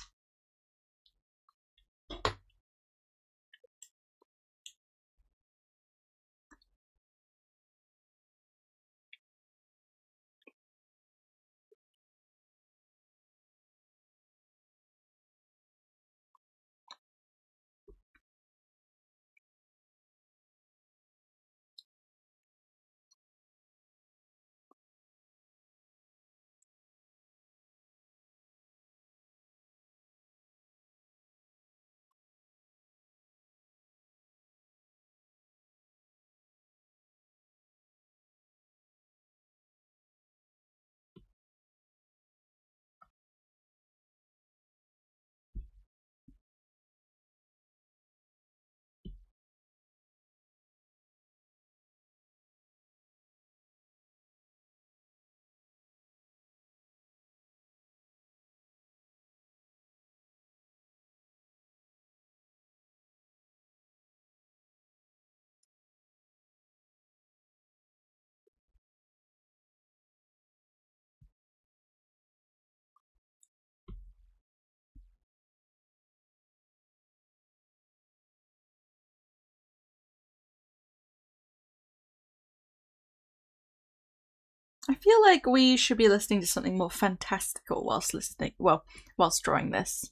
I feel like we should be listening to something more fantastical whilst listening. Well, whilst drawing this.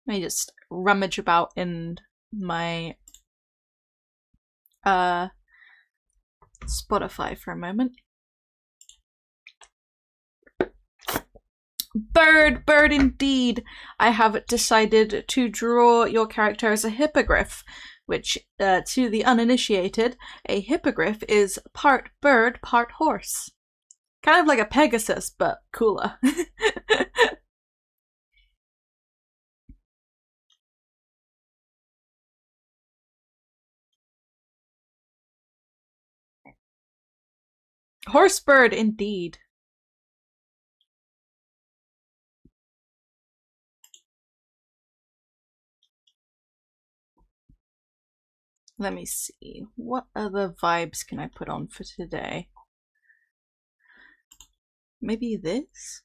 Let me just rummage about in my Spotify for a moment. Bird indeed. I have decided to draw your character as a hippogriff, which, to the uninitiated, a hippogriff is part bird, part horse. Kind of like a Pegasus, but cooler. Horse bird indeed. Let me see. What other vibes can I put on for today? Maybe this?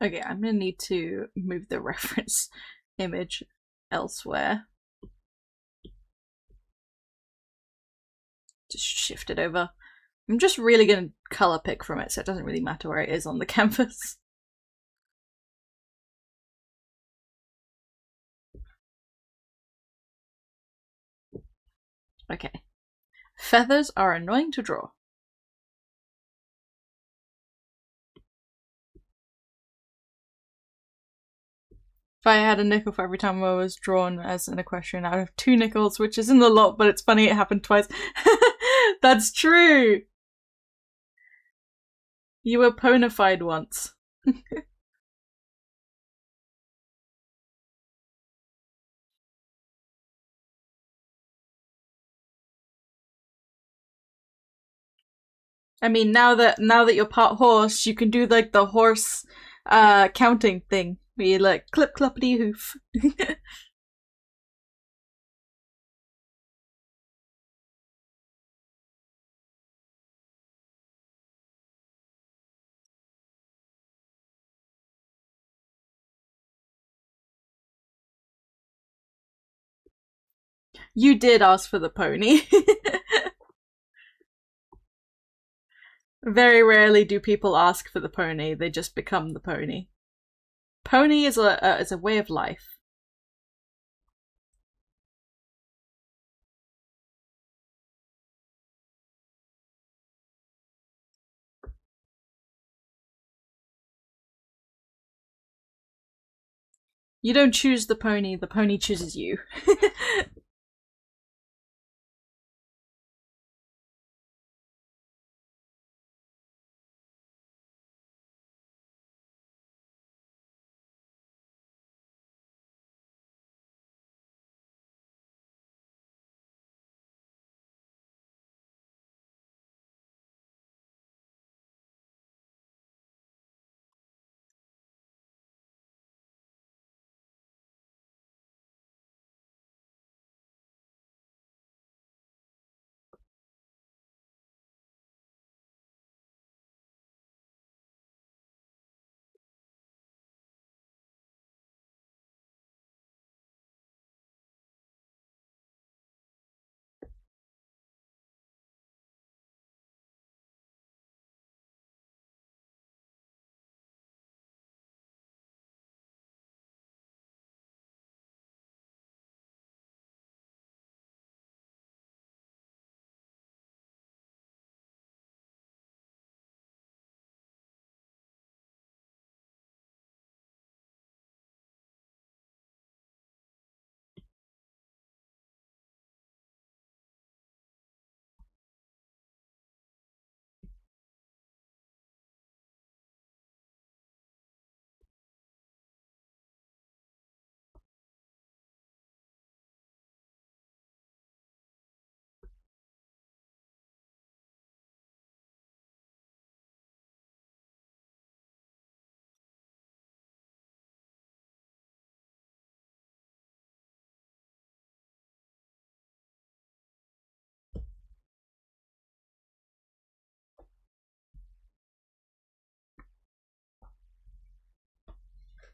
Okay, I'm gonna need to move the reference image elsewhere. Just shift it over. I'm just really gonna color pick from it, so it doesn't really matter where it is on the canvas. Okay. Feathers are annoying to draw. If I had a nickel for every time I was drawn as an equestrian, I'd have 2 nickels, which isn't a lot, but it's funny it happened twice. That's true! You were ponified once. I mean, now that you're part horse, you can do like the horse counting thing, where you like clip cloppity hoof. You did ask for the pony. Very rarely do people ask for the pony, they just become the pony. Pony is a way of life. You don't choose the pony chooses you.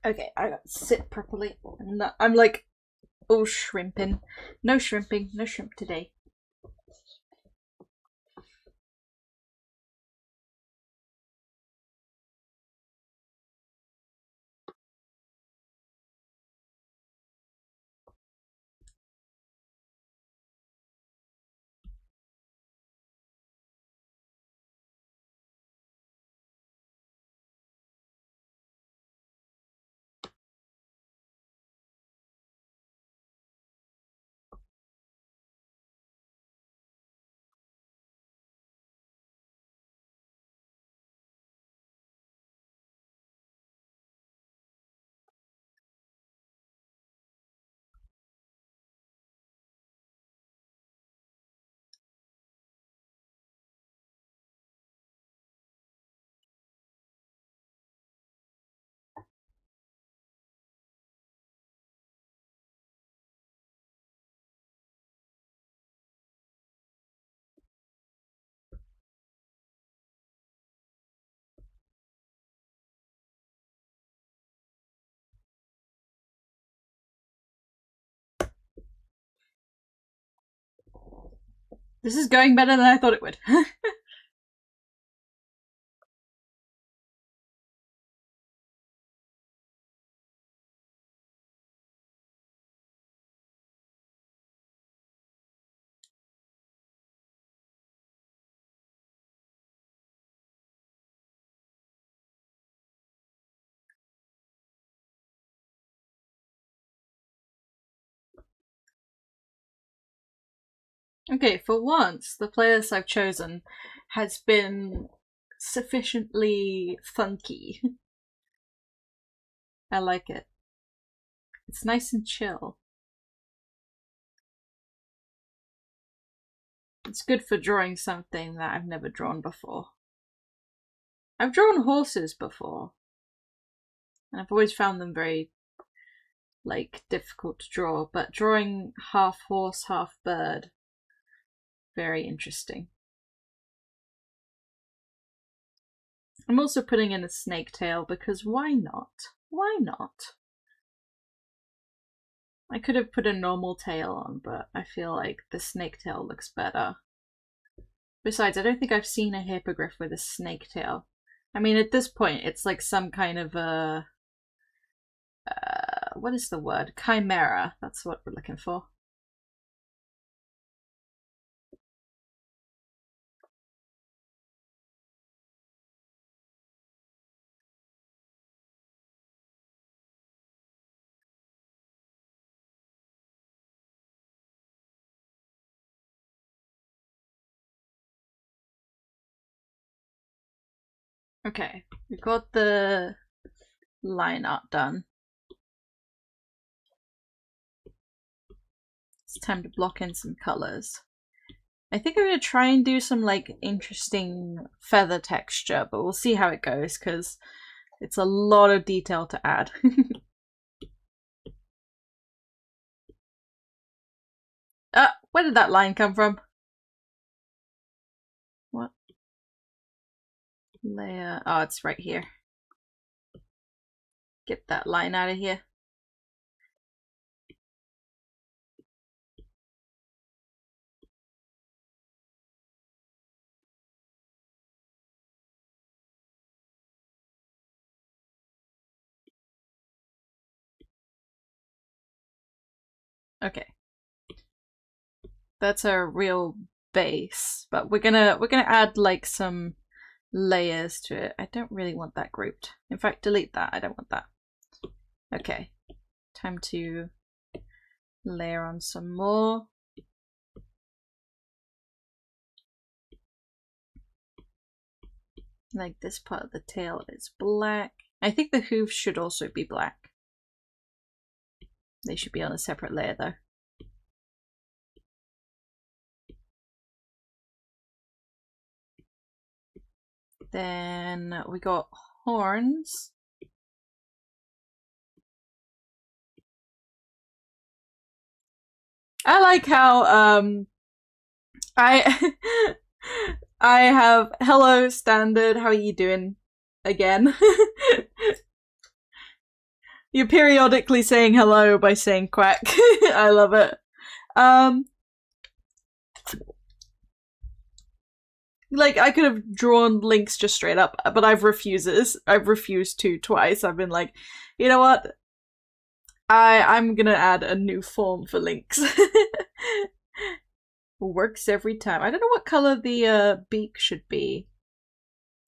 Okay, I gotta sit properly. I'm like, all shrimping. No shrimping, no shrimp today. This is going better than I thought it would. Okay, for once, the playlist I've chosen has been sufficiently funky. I like it. It's nice and chill. It's good for drawing something that I've never drawn before. I've drawn horses before, and I've always found them very, like, difficult to draw, but drawing half horse, half bird, very interesting. I'm also putting in a snake tail because why not? Why not? I could have put a normal tail on, but I feel like the snake tail looks better. Besides, I don't think I've seen a hippogriff with a snake tail. I mean, at this point, it's like some kind of a... what is the word? Chimera. That's what we're looking for. Okay, we've got the line art done. It's time to block in some colors. I think I'm going to try and do some like interesting feather texture, but we'll see how it goes because it's a lot of detail to add. Where did that line come from? What? Layer. Oh, it's right here. Get that line out of here. Okay. That's a real base, but we're gonna add like some layers to it. I don't really want that grouped. In fact, delete that. I don't want that. Okay. Time to layer on some more. Like this part of the tail is black. I think the hooves should also be black. They should be on a separate layer though. Then we got horns. I like how I I have hello standard, how are you doing again? You're periodically saying hello by saying quack. I love it. Like, I could have drawn links just straight up, but I've refused to twice. I've been like, you know what? I'm gonna add a new form for links. Works every time. I don't know what color the beak should be.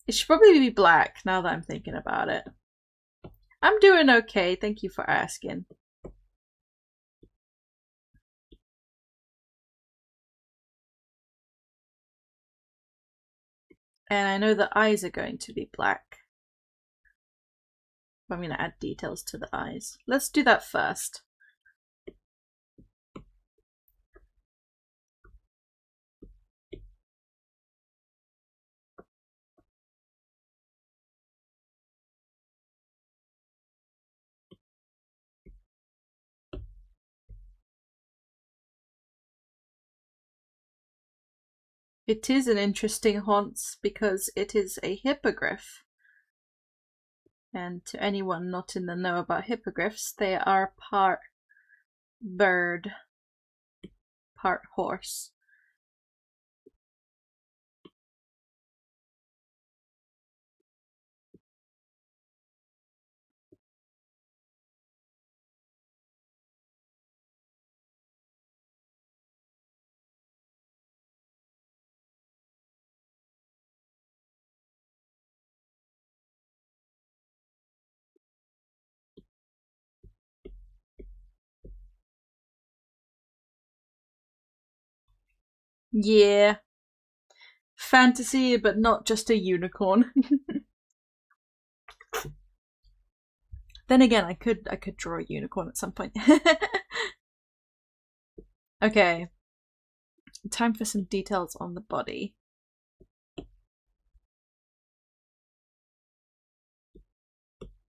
It should probably be black now that I'm thinking about it. I'm doing okay, thank you for asking. And I know the eyes are going to be black. I'm going to add details to the eyes. Let's do that first. It is an interesting haunts because it is a hippogriff. And to anyone not in the know about hippogriffs, they are part bird, part horse. Yeah. Fantasy, but not just a unicorn. Then again, I could draw a unicorn at some point. Okay. Time for some details on the body.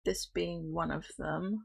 This being one of them.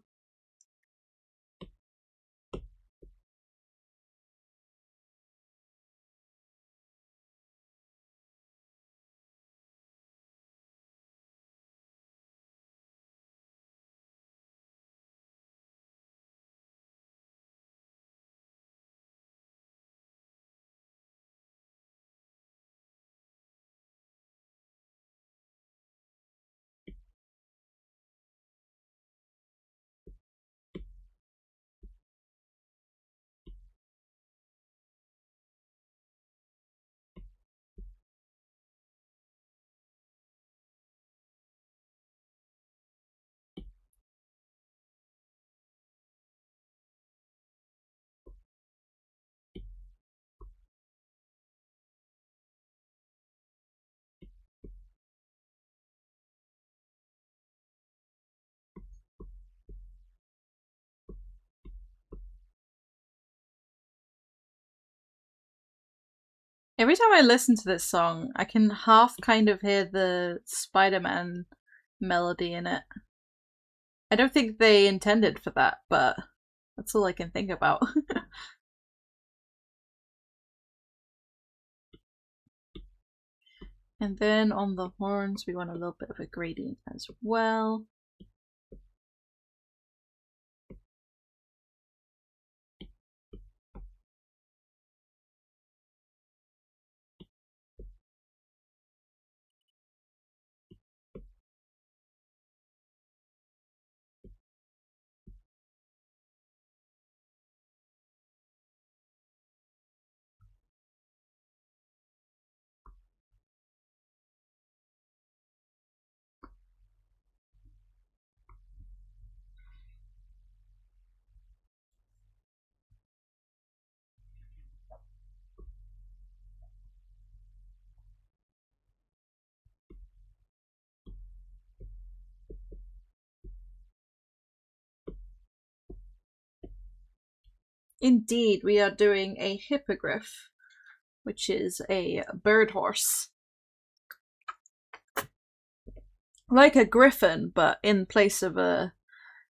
Every time I listen to this song, I can half kind of hear the Spider-Man melody in it. I don't think they intended for that, but that's all I can think about. And then on the horns, we want a little bit of a gradient as well. Indeed, we are doing a hippogriff, which is a bird horse. Like a griffin, but in place of a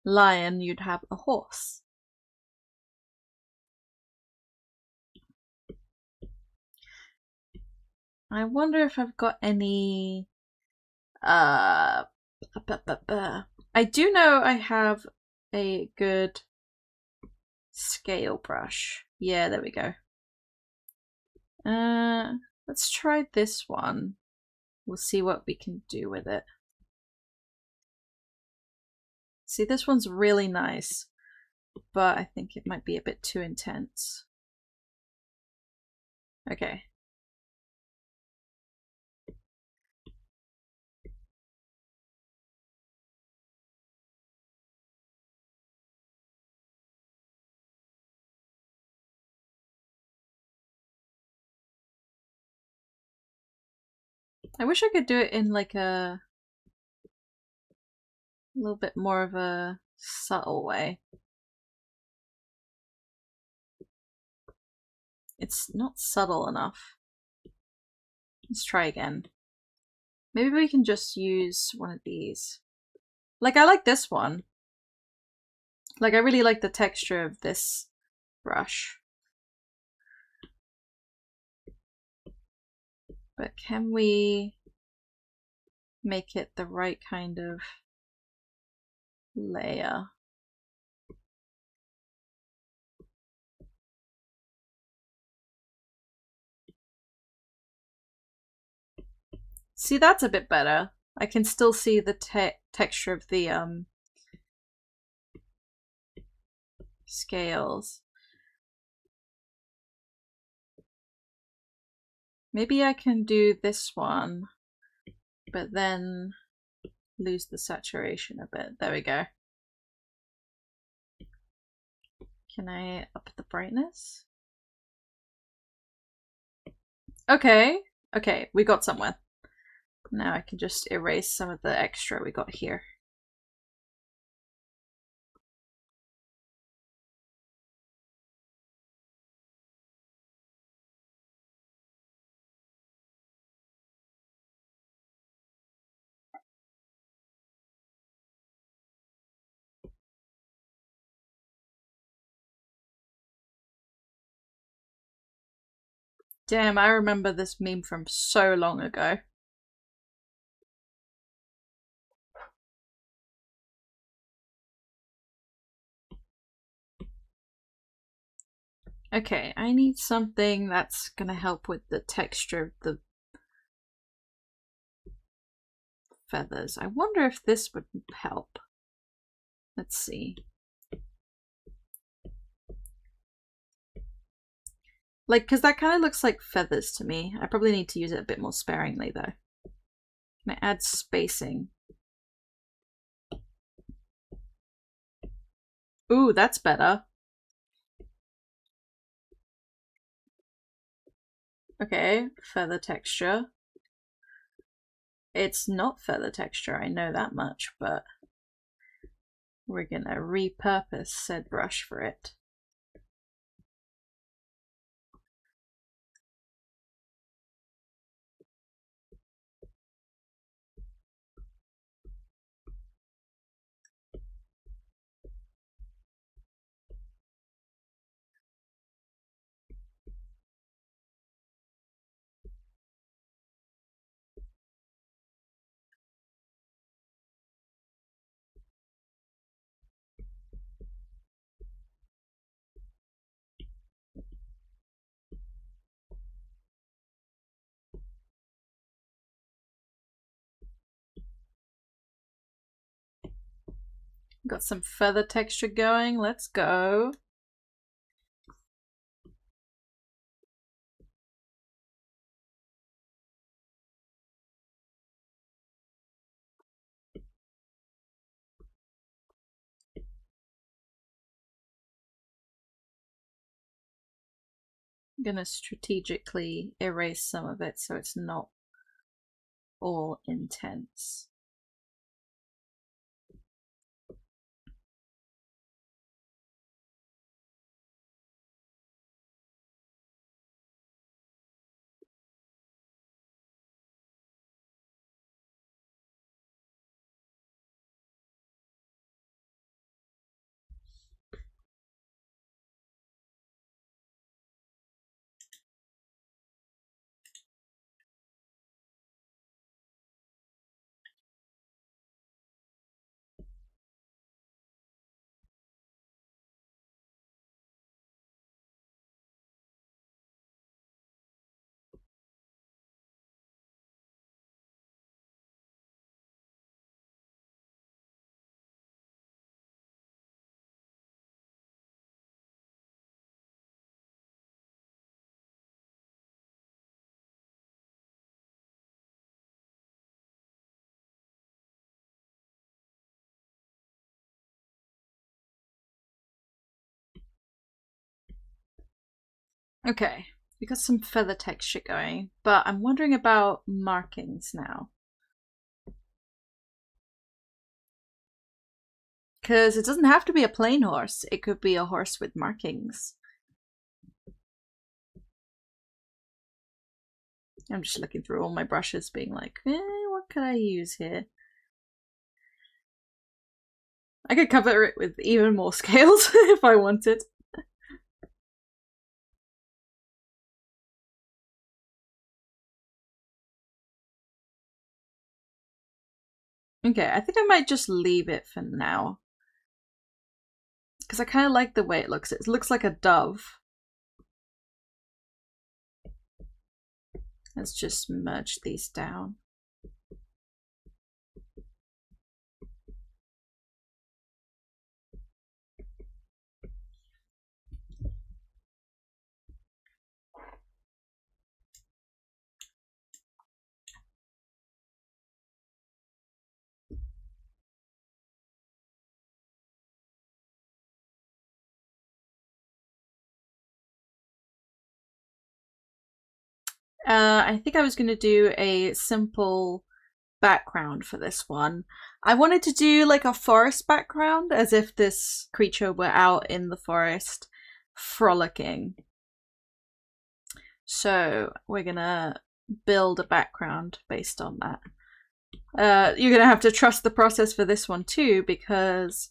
lion, you'd have a horse. I wonder if I've got any... I do know I have a good scale brush. Yeah, there we go. Let's try this one. We'll see what we can do with it. See, this one's really nice, but I think it might be a bit too intense. Okay. I wish I could do it in like a little bit more of a subtle way. It's not subtle enough. Let's try again. Maybe we can just use one of these. Like, I like this one. Like, I really like the texture of this brush. But can we make it the right kind of layer? See, that's a bit better. I can still see the texture of the scales. Maybe I can do this one, but then lose the saturation a bit. There we go. Can I up the brightness? Okay, okay, we got somewhere. Now I can just erase some of the extra we got here. Damn, I remember this meme from so long ago. Okay, I need something that's gonna help with the texture of the feathers. I wonder if this would help. Let's see. Like, because that kind of looks like feathers to me. I probably need to use it a bit more sparingly though. Can I add spacing? Ooh, that's better. Okay, feather texture. It's not feather texture, I know that much, but we're gonna repurpose said brush for it. Got some feather texture going, let's go. I'm gonna strategically erase some of it so it's not all intense. Okay, we got some feather texture going, but I'm wondering about markings now. Because it doesn't have to be a plain horse, it could be a horse with markings. I'm just looking through all my brushes being like, what could I use here? I could cover it with even more scales if I wanted. Okay, I think I might just leave it for now. Because I kind of like the way it looks. It looks like a dove. Let's just merge these down. I think I was going to do a simple background for this one. I wanted to do like a forest background, as if this creature were out in the forest frolicking. So we're gonna build a background based on that. You're gonna have to trust the process for this one too, because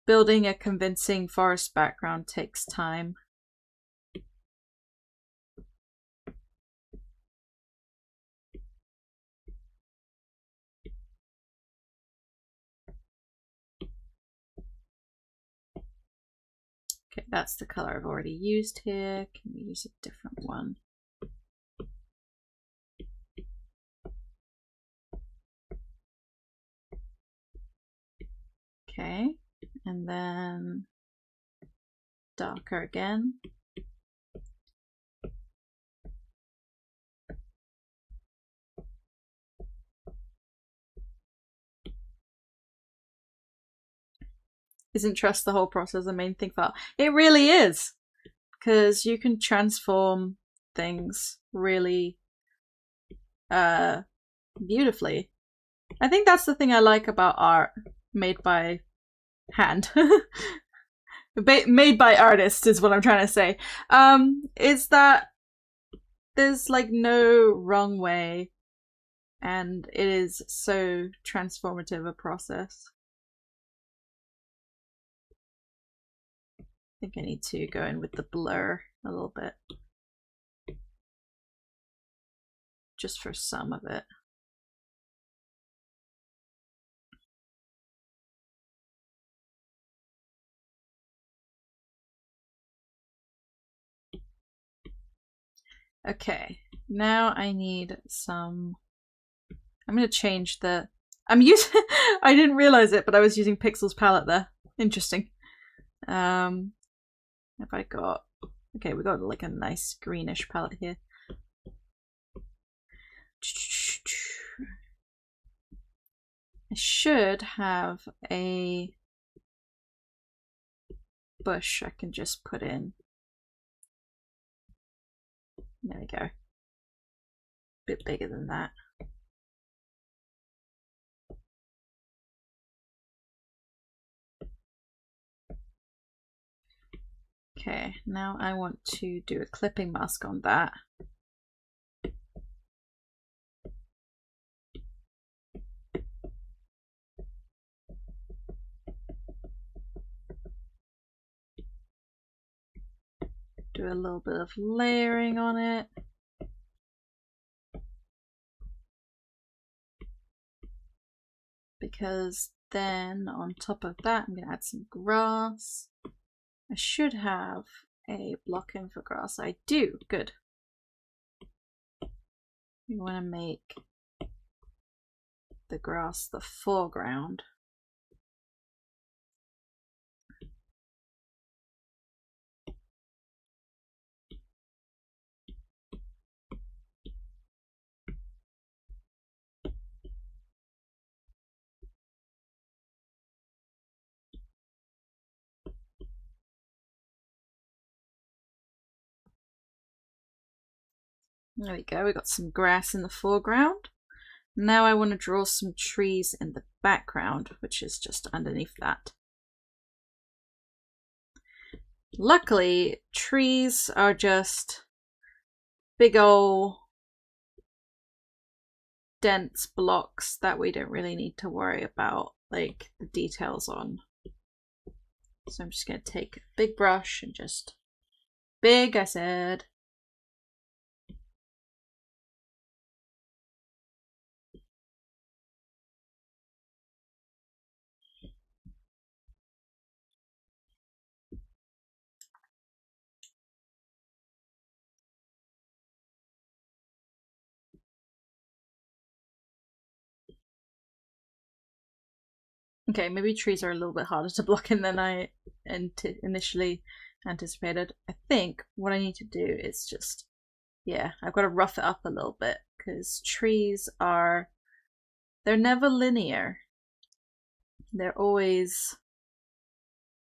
building a convincing forest background takes time. Okay, that's the color I've already used here. Can we use a different one? Okay, and then darker again. Isn't trust the whole process the main thing for? It really is, because you can transform things really beautifully. I think that's the thing I like about art made by hand. Made by artists is what I'm trying to say. Is that there's like no wrong way, and it is so transformative a process. I think I need to go in with the blur a little bit, just for some of it. Okay, now I need some. I'm gonna change the. I'm using. I didn't realize it, but I was using Pixel's palette there. Interesting. Have I got? Okay, we got like a nice greenish palette here. I should have a bush I can just put in. There we go. A bit bigger than that. Okay, now I want to do a clipping mask on that. Do a little bit of layering on it. Because then on top of that, I'm going to add some grass. I should have a block in for grass. I do. Good. We want to make the grass the foreground. There we go, we got some grass in the foreground. Now I want to draw some trees in the background, which is just underneath that. Luckily, trees are just big ol' dense blocks that we don't really need to worry about, like, the details on. So I'm just going to take a big brush and just... Big, I said. Okay, maybe trees are a little bit harder to block in than I initially anticipated. I think what I need to do is just, yeah, I've got to rough it up a little bit because trees are, they're never linear. They're always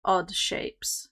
odd shapes.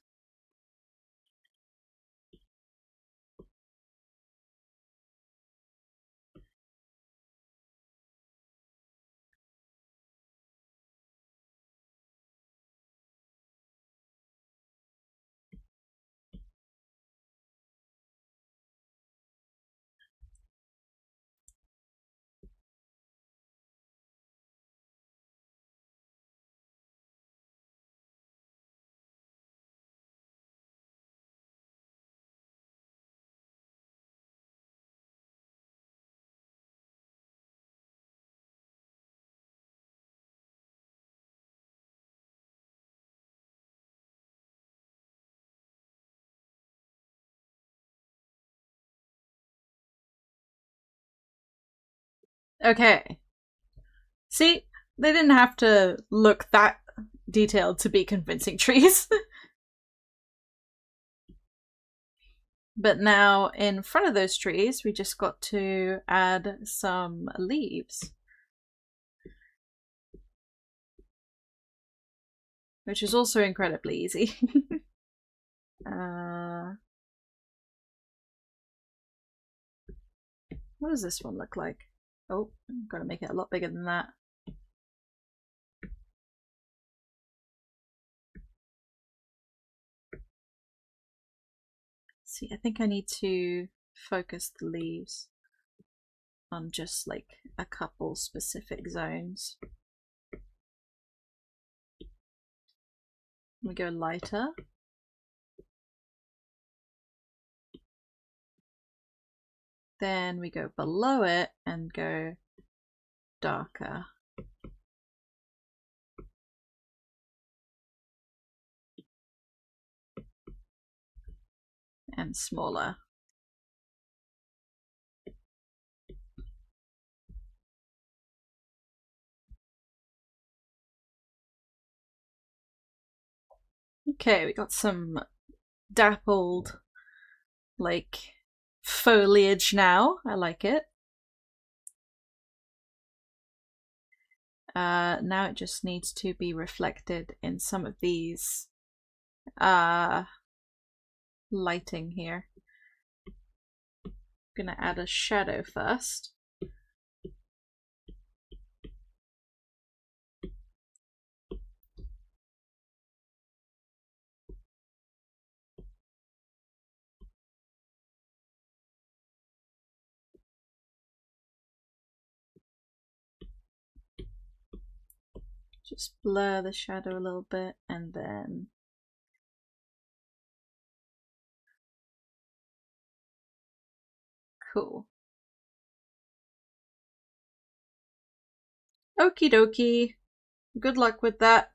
Okay. See, they didn't have to look that detailed to be convincing trees. But now in front of those trees, we just got to add some leaves. Which is also incredibly easy. What does this one look like? Oh, I've got to make it a lot bigger than that. See, I think I need to focus the leaves on just like a couple specific zones. We go lighter. Then we go below it and go darker. And smaller. Okay, we got some dappled, like, foliage now. I like it. Now it just needs to be reflected in some of these lighting here. I'm gonna add a shadow first. Just blur the shadow a little bit and then cool. Okie dokie. Good luck with that.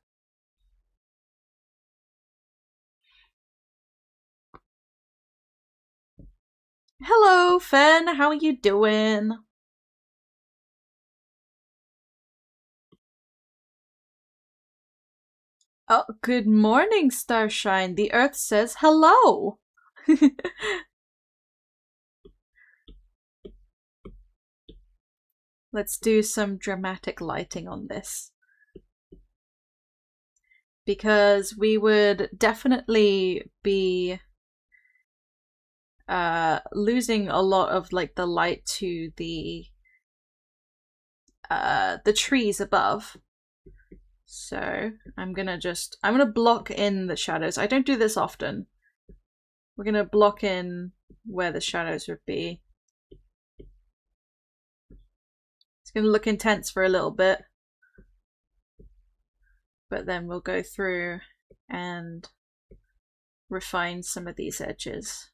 Hello, Fen. How are you doing? Oh, good morning, Starshine. The Earth says hello. Let's do some dramatic lighting on this. Because we would definitely be losing a lot of like the light to the trees above. So I'm gonna block in the shadows. I don't do this often. We're gonna block in where the shadows would be. It's gonna look intense for a little bit, but then we'll go through and refine some of these edges.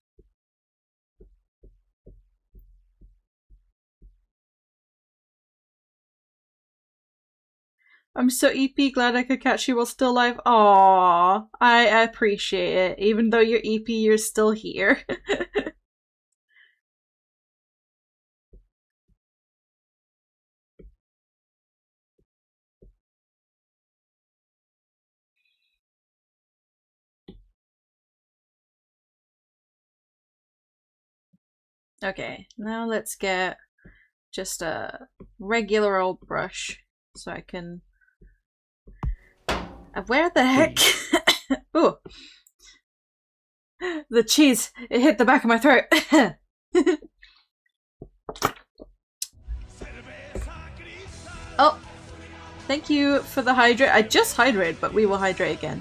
I'm so EP glad I could catch you while still alive. Aww, I appreciate it. Even though you're EP, you're still here. Okay, now let's get just a regular old brush so I can... Where the heck? Ooh. The cheese, it hit the back of my throat. Oh, thank you for the hydrate. I just hydrated, but we will hydrate again.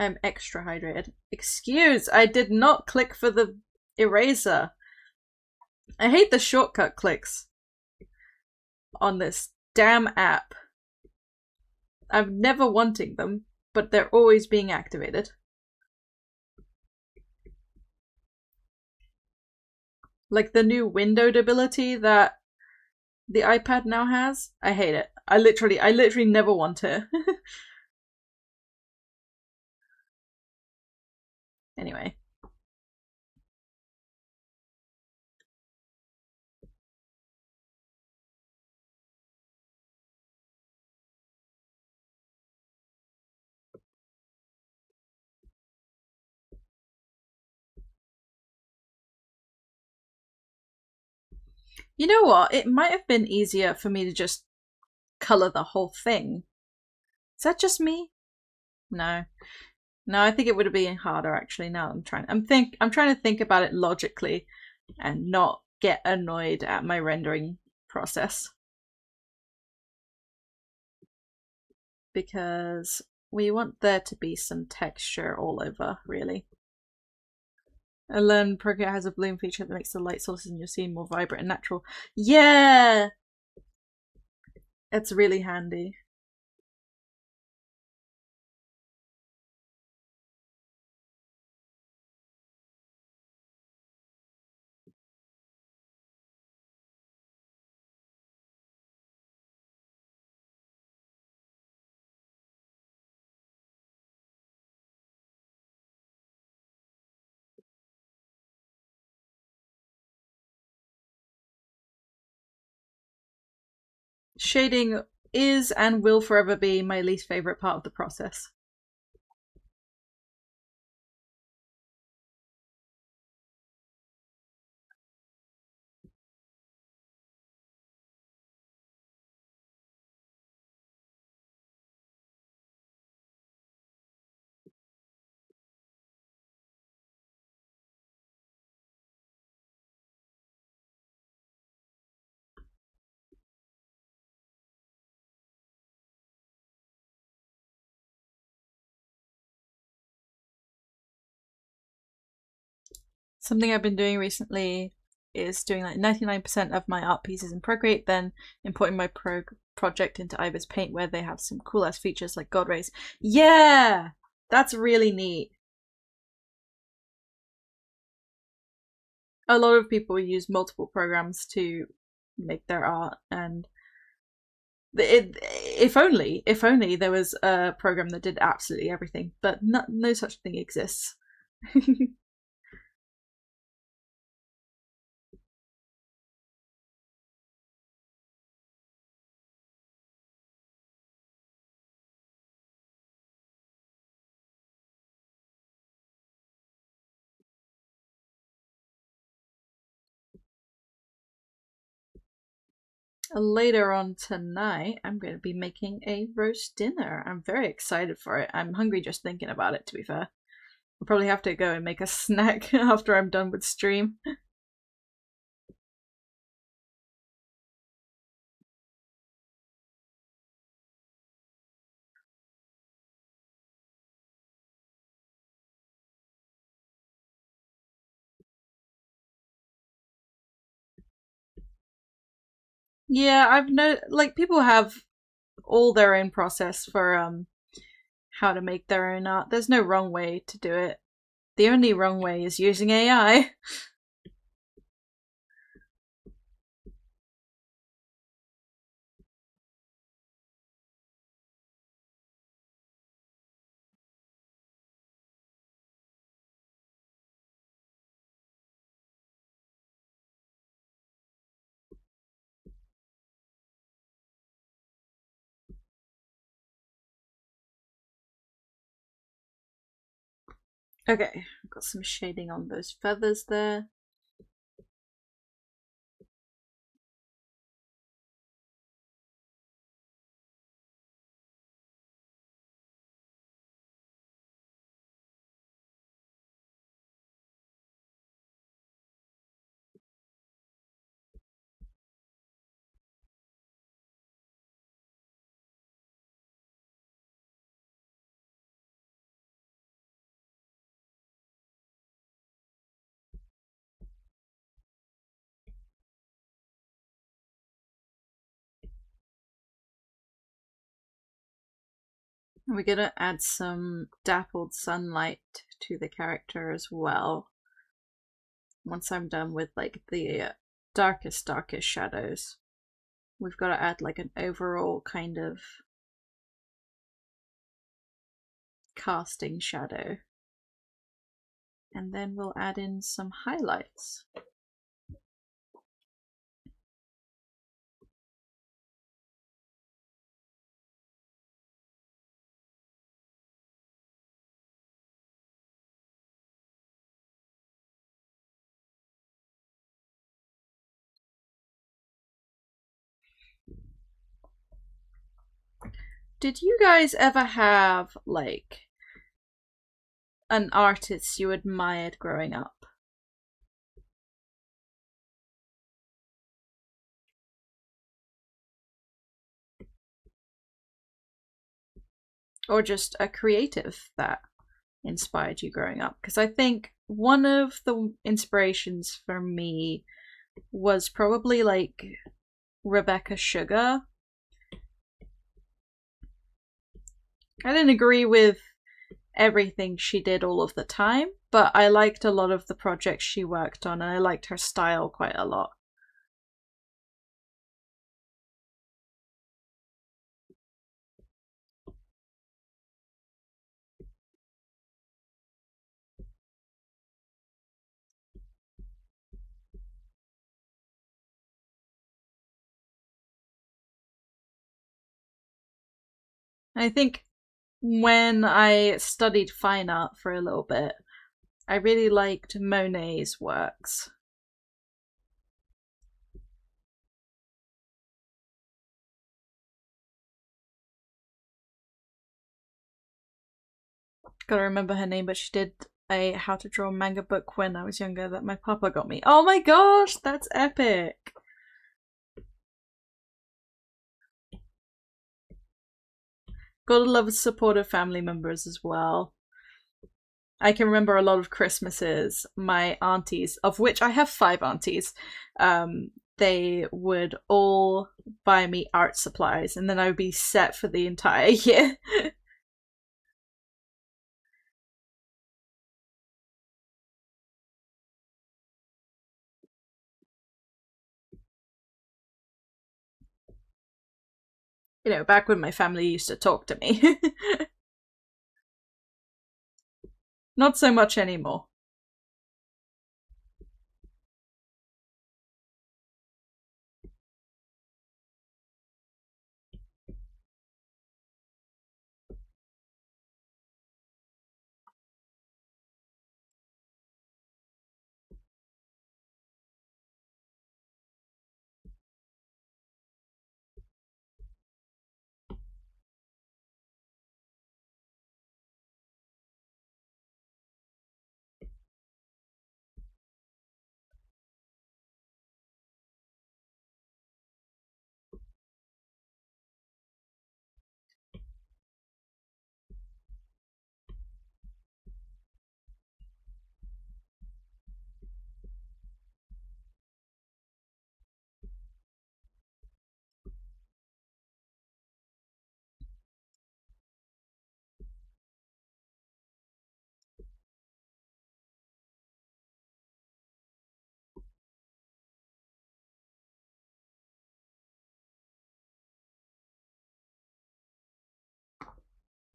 I'm extra hydrated. Excuse, I did not click for the eraser. I hate the shortcut clicks on this damn app. I'm never wanting them, but they're always being activated. Like the new windowed ability that the iPad now has. I hate it. I literally never want it. Anyway. You know what? It might have been easier for me to just color the whole thing. Is that just me? No. No, I think it would have been harder actually. Now I'm trying to think about it logically and not get annoyed at my rendering process. Because we want there to be some texture all over, really. I learned Procreate has a bloom feature that makes the light sources in your scene more vibrant and natural. Yeah! It's really handy. Shading is and will forever be my least favorite part of the process. Something I've been doing recently is doing like 99% of my art pieces in Procreate, then importing my project into Ivor's Paint where they have some cool ass features like God Rays. Yeah! That's really neat. A lot of people use multiple programs to make their art, and if only there was a program that did absolutely everything, but no such thing exists. Later on tonight, I'm going to be making a roast dinner. I'm very excited for it. I'm hungry just thinking about it, to be fair. I'll probably have to go and make a snack after I'm done with stream. Yeah, I've like people have all their own process for how to make their own art. There's no wrong way to do it. The only wrong way is using AI. Okay, I've got some shading on those feathers there. We're gonna add some dappled sunlight to the character as well. Once I'm done with like the darkest shadows, we've got to add like an overall kind of casting shadow. And then we'll add in some highlights. Did you guys ever have like an artist you admired growing up? Or just a creative that inspired you growing up? Because I think one of the inspirations for me was probably like Rebecca Sugar. I didn't agree with everything she did all of the time, but I liked a lot of the projects she worked on, and I liked her style quite a lot. I think when I studied fine art for a little bit, I really liked Monet's works. Gotta remember her name, but she did a how to draw manga book when I was younger that my papa got me. Oh my gosh, that's epic! Gotta love supportive family members as well. I can remember a lot of Christmases, my aunties, of which I have 5 aunties, they would all buy me art supplies, and then I would be set for the entire year. You know, back when my family used to talk to me. Not so much anymore.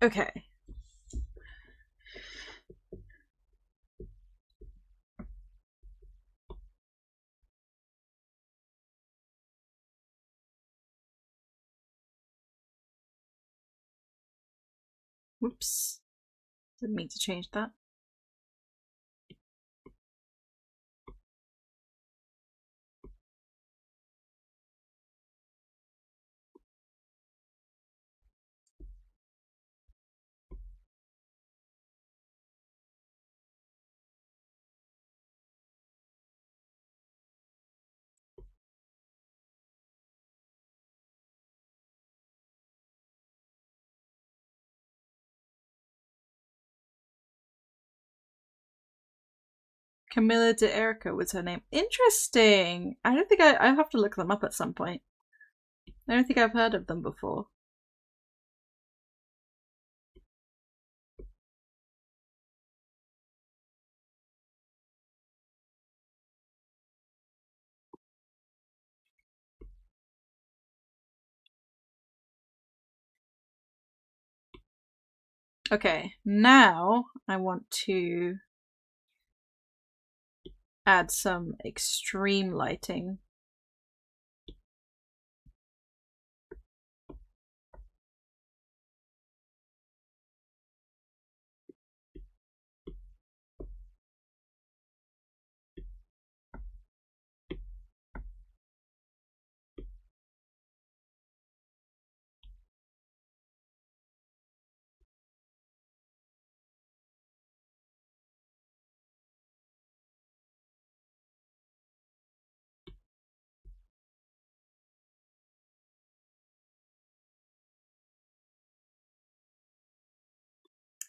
Okay. Whoops. Didn't mean to change that. Camilla de Erica was her name. Interesting. I don't think I'll have to look them up at some point. I don't think I've heard of them before. Okay, now I want to add some extreme lighting.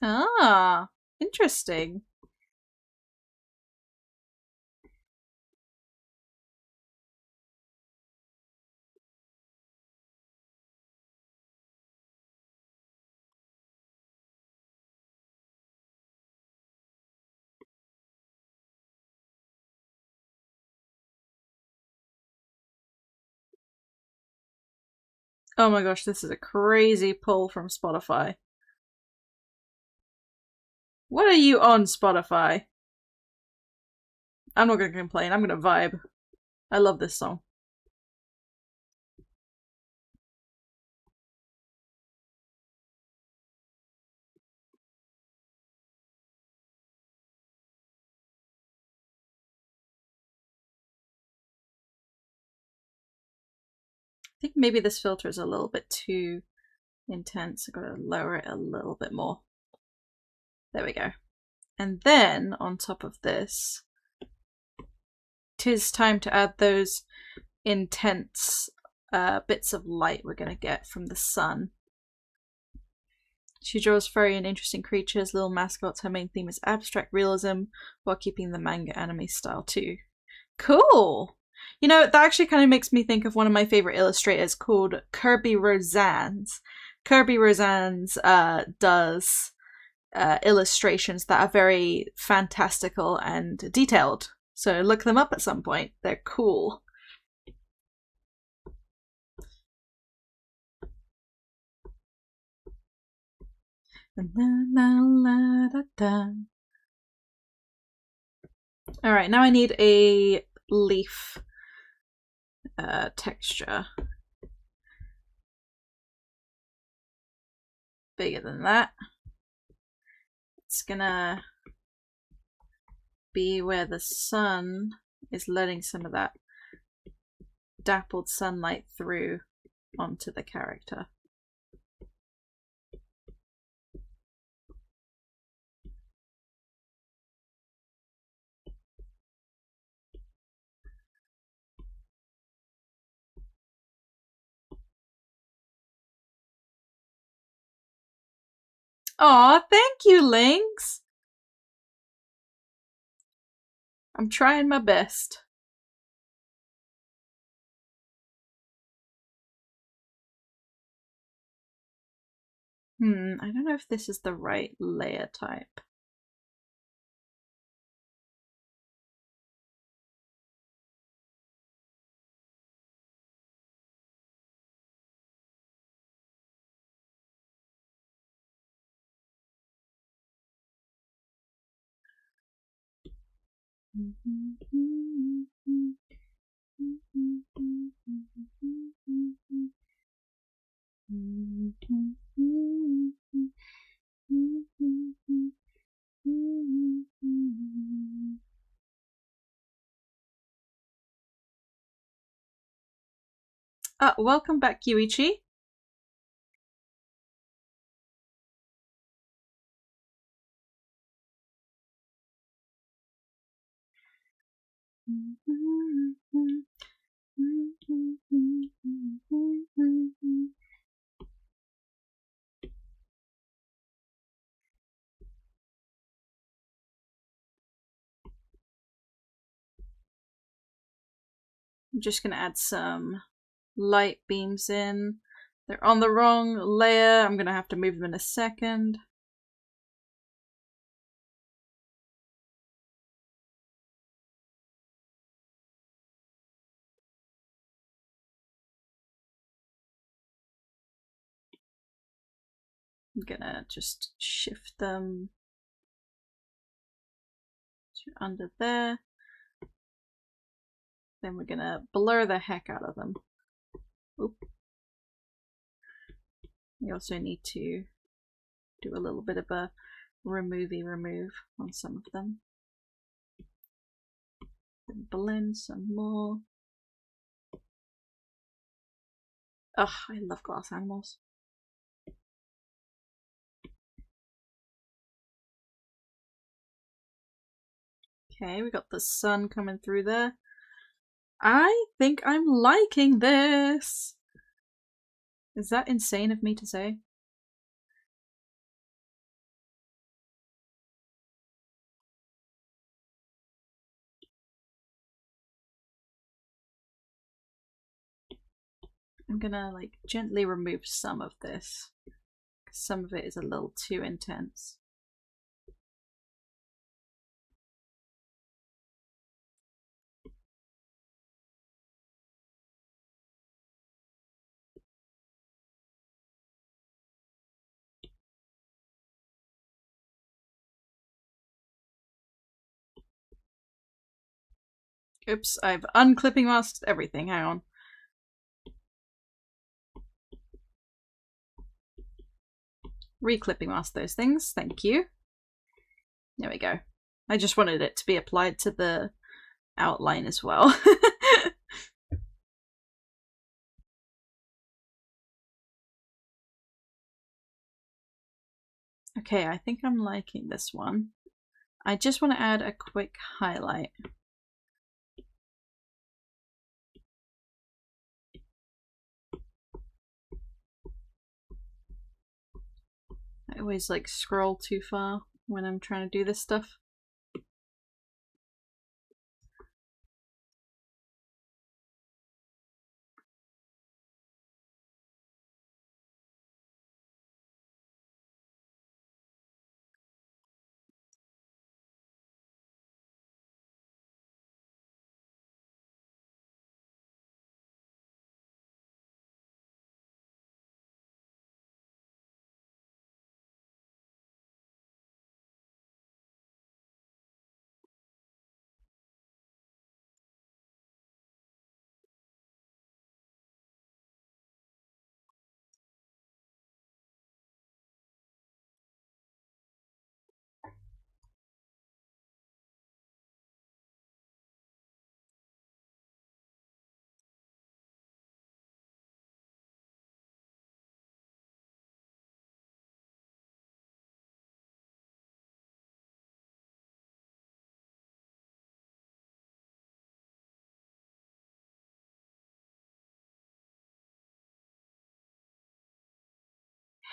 Ah, interesting. Oh my gosh, this is a crazy pull from Spotify. What are you on, Spotify? I'm not gonna complain, I'm gonna vibe. I love this song. I think maybe this filter is a little bit too intense. I've got to lower it a little bit more. There we go. And then on top of this, tis time to add those intense bits of light we're going to get from the sun. She draws furry and interesting creatures, little mascots. Her main theme is abstract realism while keeping the manga anime style too. Cool! You know, that actually kind of makes me think of one of my favorite illustrators called Kirby Rosannes. Kirby Rosannes does illustrations that are very fantastical and detailed. So look them up at some point. They're cool. Alright, now I need a leaf texture. Bigger than that. It's gonna be where the sun is letting some of that dappled sunlight through onto the character. Aw, thank you, Lynx! I'm trying my best. I don't know if this is the right layer type. Welcome back, Yuichi. I'm just gonna add some light beams in. They're on the wrong layer. I'm gonna have to move them in a second. I'm gonna just shift them to under there. Then we're gonna blur the heck out of them. Oop. We also need to do a little bit of a remove on some of them. Then blend some more. Ugh, I love glass animals. Okay, we got the sun coming through there. I think I'm liking this. Is that insane of me to say? I'm gonna like gently remove some of this. Some of it is a little too intense. Oops, I've unclipping masked everything. Hang on. Reclipping mask those things. Thank you. There we go. I just wanted it to be applied to the outline as well. Okay, I think I'm liking this one. I just want to add a quick highlight. I always like scroll too far when I'm trying to do this stuff.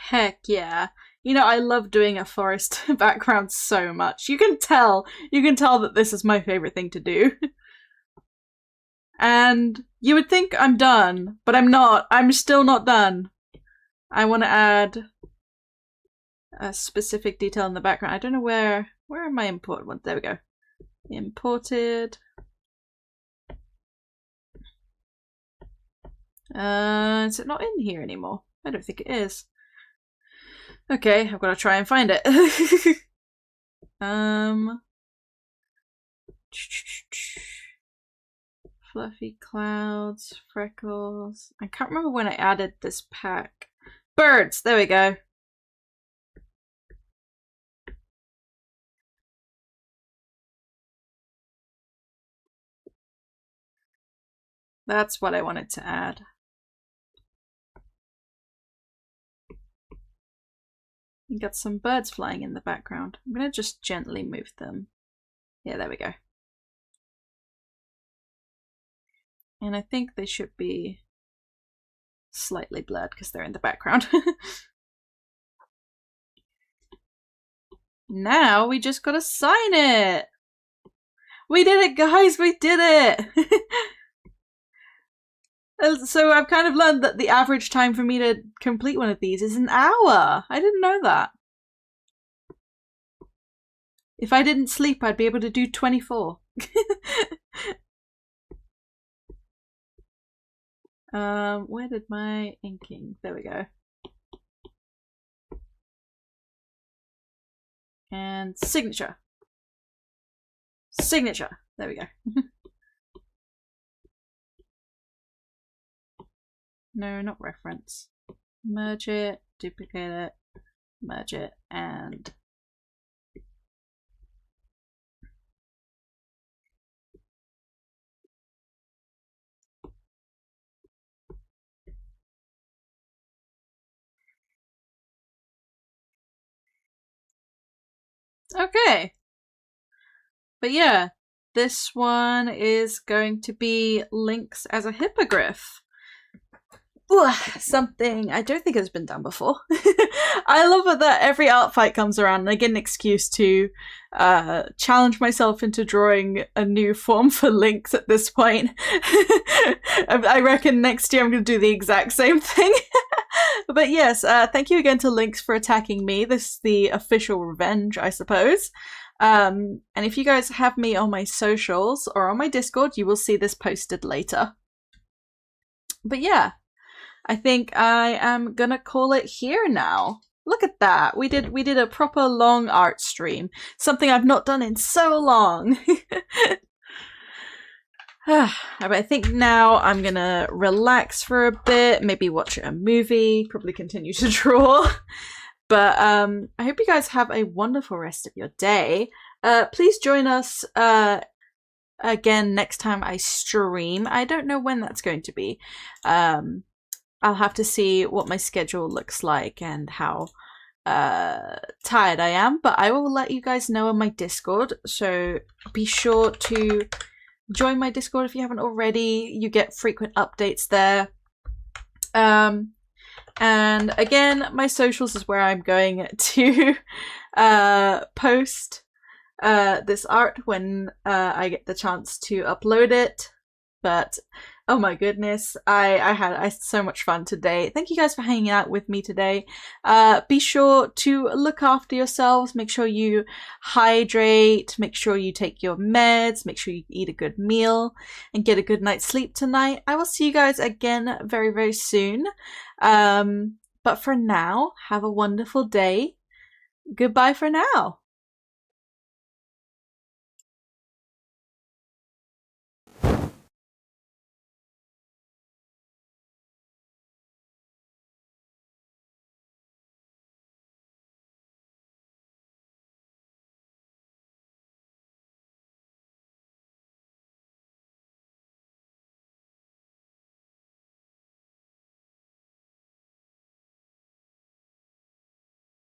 Heck yeah. You know, I love doing a forest background so much. You can tell that this is my favorite thing to do. And you would think I'm done, but I'm not. I'm still not done. I want to add a specific detail in the background. I don't know where are my imported ones? There we go. Imported. Is it not in here anymore? I don't think it is. Okay, I've got to try and find it. Fluffy clouds, freckles. I can't remember when I added this pack. Birds, there we go. That's what I wanted to add. You got some birds flying in the background. I'm gonna just gently move them. Yeah, there we go. And I think they should be slightly blurred because they're in the background. Now we just gotta sign it! We did it, guys! We did it! So I've kind of learned that the average time for me to complete one of these is an hour. I didn't know that. If I didn't sleep, I'd be able to do 24. Where did my inking? There we go. And signature. Signature. There we go. No, not reference. Merge it, duplicate it, merge it, and okay. But yeah, this one is going to be links as a hippogriff. Ooh, something I don't think has been done before. I love it that every art fight comes around and I get an excuse to challenge myself into drawing a new form for links at this point. I reckon next year I'm going to do the exact same thing. But yes, thank you again to Lynx for attacking me. This is the official revenge, I suppose. And if you guys have me on my socials or on my Discord, you will see this posted later. But yeah, I think I am gonna call it here now. Look at that. We did a proper long art stream. Something I've not done in so long. But I think now I'm gonna relax for a bit, maybe watch a movie, probably continue to draw. But I hope you guys have a wonderful rest of your day. Please join us again next time I stream. I don't know when that's going to be. I'll have to see what my schedule looks like and how tired I am, but I will let you guys know on my Discord, so be sure to join my Discord if you haven't already. You get frequent updates there. And again, my socials is where I'm going to post this art when I get the chance to upload it. But oh my goodness, I had so much fun today. Thank you guys for hanging out with me today. Be sure to look after yourselves, make sure you hydrate, make sure you take your meds, make sure you eat a good meal and get a good night's sleep tonight. I will see you guys again very, very soon. But for now, have a wonderful day. Goodbye for now.